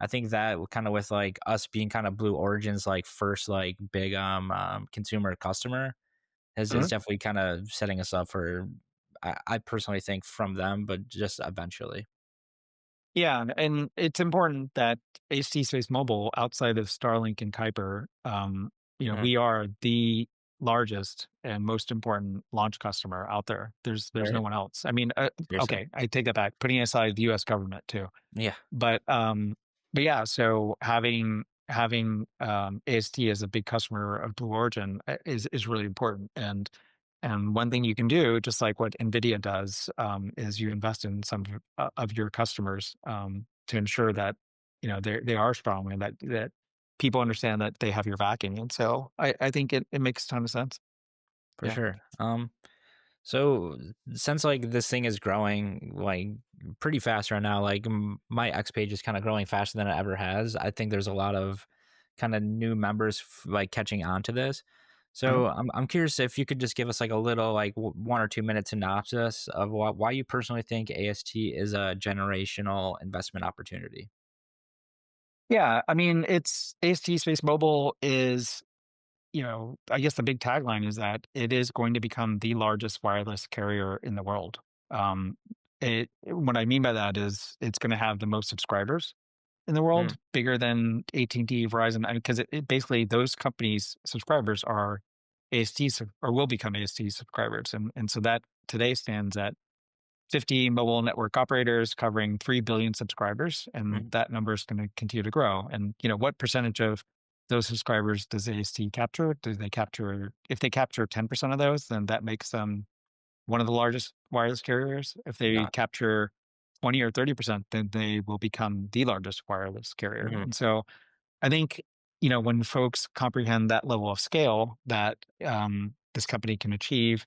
[SPEAKER 1] I think that kind of with like us being kind of Blue Origin's like first like big consumer customer is
[SPEAKER 2] Mhm.
[SPEAKER 1] definitely kind of setting us up for I personally think from them, but just eventually.
[SPEAKER 2] Yeah, and it's important that AST SpaceMobile, outside of Starlink and Kuiper,
[SPEAKER 1] Mhm.
[SPEAKER 2] we are the largest and most important launch customer out there. There's no
[SPEAKER 1] Right.
[SPEAKER 2] one else. I mean,
[SPEAKER 1] Seriously.
[SPEAKER 2] okay, I take that back. Putting aside the U.S. government too,
[SPEAKER 1] Yeah,
[SPEAKER 2] but yeah. So having AST as a big customer of Blue Origin is really important. And one thing you can do, just like what NVIDIA does, is you invest in some of your customers to ensure that they are strong and that people understand that they have your backing. And so I think it makes a ton of sense.
[SPEAKER 1] for
[SPEAKER 2] Yeah.
[SPEAKER 1] sure. So since like this thing is growing like pretty fast right now, like my X page is kind of growing faster than it ever has. I think there's a lot of kind of new members like catching on to this.
[SPEAKER 2] Mhm.
[SPEAKER 1] So I'm curious if you could just give us like a little like 1 or 2 minute synopsis of why you personally think AST is a generational investment opportunity.
[SPEAKER 2] Yeah. I mean, it's AST Space Mobile is, I guess the big tagline is that it is going to become the largest wireless carrier in the world. Um, what I mean by that is it's going to have the most subscribers in the
[SPEAKER 1] Mm,
[SPEAKER 2] world, bigger than AT&T, Verizon, because it basically those companies' subscribers are or will become AST subscribers, and so that today stands at 50 mobile network operators covering 3 billion subscribers, and
[SPEAKER 1] mm,
[SPEAKER 2] that number is going to continue to grow. And what percentage of those subscribers does AST capture? Do they capture? If they capture 10% of those, then that makes them one of the largest wireless carriers. If they
[SPEAKER 1] got
[SPEAKER 2] capture 20 or 30%, then they will become the largest wireless carrier.
[SPEAKER 1] mhm,
[SPEAKER 2] And so I think, when folks comprehend that level of scale that this company can achieve,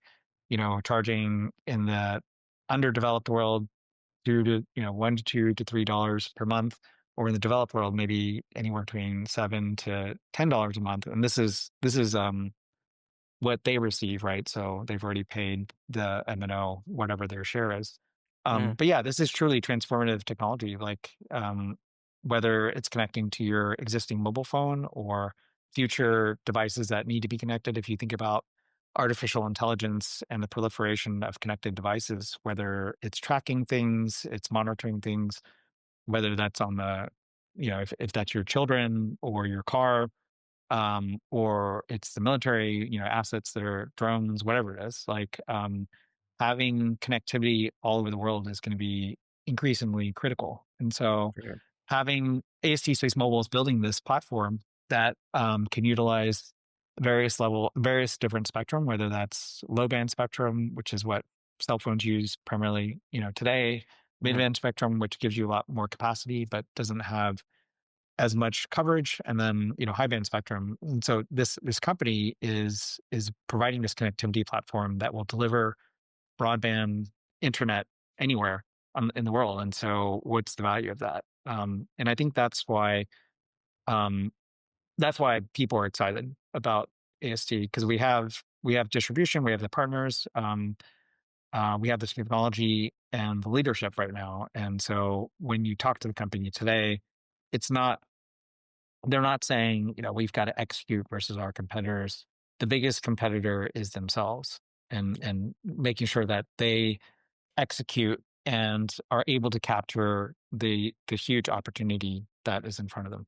[SPEAKER 2] charging in the underdeveloped world $1 to $2 to $3 per month, or in the developed world, maybe anywhere between $7 to $10 a month. And this is what they receive, right? So they've already paid the MNO whatever their share is.
[SPEAKER 1] mhm,
[SPEAKER 2] But yeah, this is truly transformative technology. Like whether it's connecting to your existing mobile phone or future devices that need to be connected. If you think about artificial intelligence and the proliferation of connected devices, whether it's tracking things, it's monitoring things, whether that's on if that's your children or your car, or it's the military, assets that are drones, whatever it is. Like having connectivity all over the world is going to be increasingly critical. And so
[SPEAKER 1] for sure.
[SPEAKER 2] having AST Space Mobile is building this platform that can utilize various different spectrum, whether that's low band spectrum, which is what cell phones use primarily, today, mid
[SPEAKER 1] Mhm,
[SPEAKER 2] band spectrum, which gives you a lot more capacity but doesn't have as much coverage, and then high band spectrum. And so this company is providing this connectivity platform that will deliver broadband internet anywhere in the world. And so what's the value of that? And I think um, that's why people are excited about AST, because we have distribution, we have the partners, we have this technology and the leadership right now. And so when you talk to the company today, it's not they're not saying, we've got to execute versus our competitors. The biggest competitor is themselves, and making sure that they execute and are able to capture the huge opportunity that is in front of them.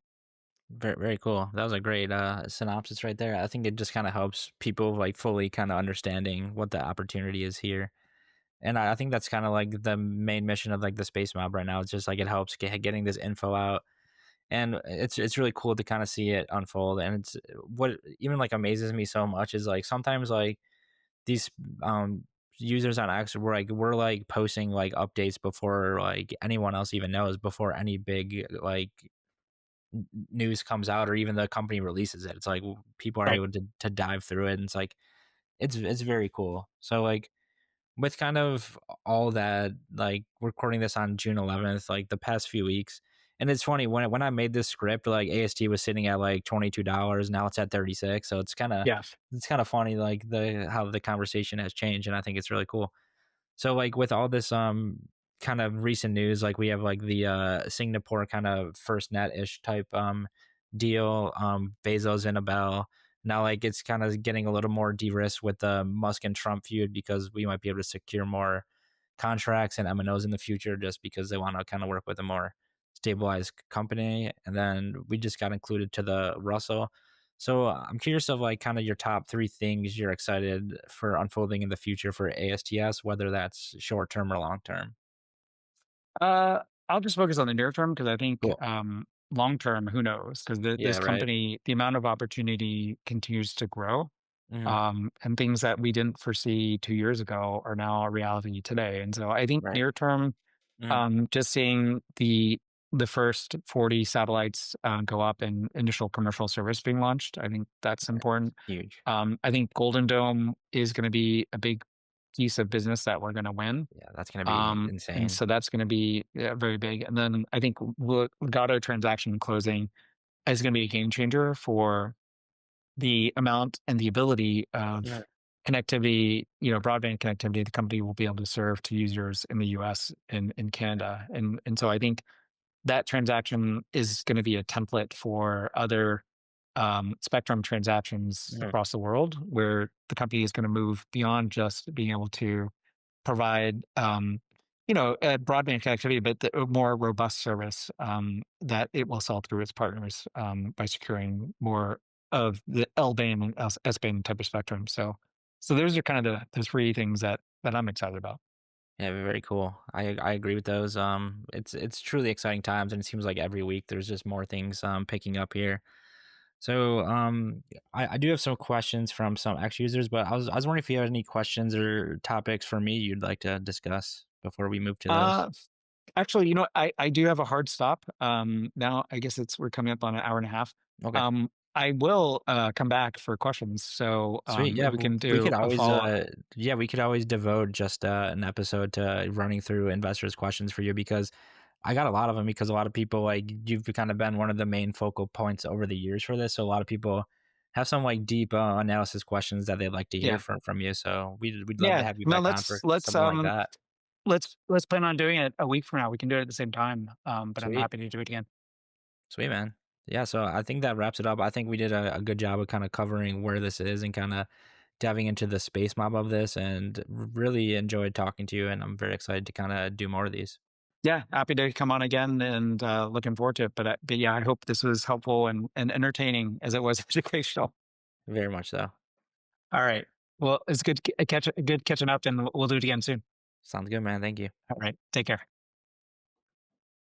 [SPEAKER 1] very, very cool. That was a great synopsis right there. I think it just kind of helps people like fully kind of understanding what the opportunity is here. And I think that's kind of like the main mission of like the Space Mob right now. It's just like it helps getting this info out, and it's really cool to kind of see it unfold. And it's what even like amazes me so much is like sometimes like these um users on X we're like posting like updates before like anyone else even knows, before any big like news comes out or even the company releases it. It's like people are
[SPEAKER 2] Right.
[SPEAKER 1] able to dive through it, and it's like it's very cool. So like with kind of all that, like we're recording this on June 11th, like the past few weeks. And it's funny when I made this script, like AST was sitting at like $22. Now it's at 36. So
[SPEAKER 2] Yes.
[SPEAKER 1] it's kind of funny, like the how the conversation has changed. And I think it's really cool. So like with all this kind of recent news, like we have like the Singapore kind of first net ish type deal, Bezos and Abel. Now like it's kind of getting a little more de-risked with the Musk and Trump feud, because we might be able to secure more contracts and MNOs in the future, just because they want to kind of work with a more stabilized company. And then we just got included to the Russell. So I'm curious of like kind of your top three things you're excited for unfolding in the future for ASTS, whether that's short term or long term.
[SPEAKER 2] Uh, I'll just focus on the near term because I think
[SPEAKER 1] Cool.
[SPEAKER 2] long term, who knows? Because
[SPEAKER 1] Yeah.
[SPEAKER 2] this
[SPEAKER 1] Right.
[SPEAKER 2] company, the amount of opportunity continues to grow,
[SPEAKER 1] Hmm.
[SPEAKER 2] and things that we didn't foresee 2 years ago are now a reality today. And so I think
[SPEAKER 1] Right.
[SPEAKER 2] near term,
[SPEAKER 1] Hmm.
[SPEAKER 2] just seeing the first 40 satellites go up and initial commercial service being launched, I think that's important.
[SPEAKER 1] Huge.
[SPEAKER 2] I think Golden Dome is going to be a big piece of business that we're going to win.
[SPEAKER 1] Yeah, that's gonna be
[SPEAKER 2] And
[SPEAKER 1] insane.
[SPEAKER 2] so that's going to be, yeah, very big. And then I think Legato transaction closing is going to be a game changer for the amount and the ability of
[SPEAKER 1] Mhm.
[SPEAKER 2] connectivity, broadband connectivity the company will be able to serve to users in the US and in Canada. And so I think that transaction is going to be a template for other spectrum transactions
[SPEAKER 1] Mhm.
[SPEAKER 2] across the world, where the company is going to move beyond just being able to provide, broadband connectivity, but a more robust service that it will sell through its partners by securing more of the L-band and S-band type of spectrum. So those are kind of the three things that I'm excited about.
[SPEAKER 1] Yeah, very cool. I agree with those. It's truly exciting times, and it seems like every week there's just more things picking up here. So I do have some questions from some X users, but I was wondering if you had any questions or topics for me you'd like to discuss before we move to those.
[SPEAKER 2] Uh, Actually, I do have a hard stop. Now I guess we're coming up on an hour and a half.
[SPEAKER 1] Okay.
[SPEAKER 2] I will come back for questions, so
[SPEAKER 1] Sweet. Yeah,
[SPEAKER 2] maybe we can
[SPEAKER 1] we
[SPEAKER 2] do
[SPEAKER 1] could
[SPEAKER 2] a
[SPEAKER 1] always
[SPEAKER 2] follow up.
[SPEAKER 1] yeah, we could always devote just an episode to running through investors' questions for you because I got a lot of them because a lot of people like you've kind of been one of the main focal points over the years for this. So a lot of people have some like deep analysis questions that they'd like to hear
[SPEAKER 2] Yeah,
[SPEAKER 1] from you. So we'd love to
[SPEAKER 2] yeah.
[SPEAKER 1] have you
[SPEAKER 2] No,
[SPEAKER 1] back on
[SPEAKER 2] let's
[SPEAKER 1] for
[SPEAKER 2] let's
[SPEAKER 1] something like
[SPEAKER 2] um
[SPEAKER 1] that.
[SPEAKER 2] let's plan on doing it a week from now. We can do it at the same time. But I'm
[SPEAKER 1] Sweet.
[SPEAKER 2] happy to do it again.
[SPEAKER 1] Sweet, man. Yeah, so I think that wraps it up. I think we did a good job of kind of covering where this is and kind of diving into the space mob of this and really enjoyed talking to you. And I'm very excited to kind of do more of these.
[SPEAKER 2] Yeah, happy to come on again and looking forward to it. But yeah, I hope this was helpful and entertaining as it was educational.
[SPEAKER 1] Very much so.
[SPEAKER 2] All right. Well, it's good catching up, and we'll do it again soon.
[SPEAKER 1] Sounds good, man. Thank you.
[SPEAKER 2] All right. Take care.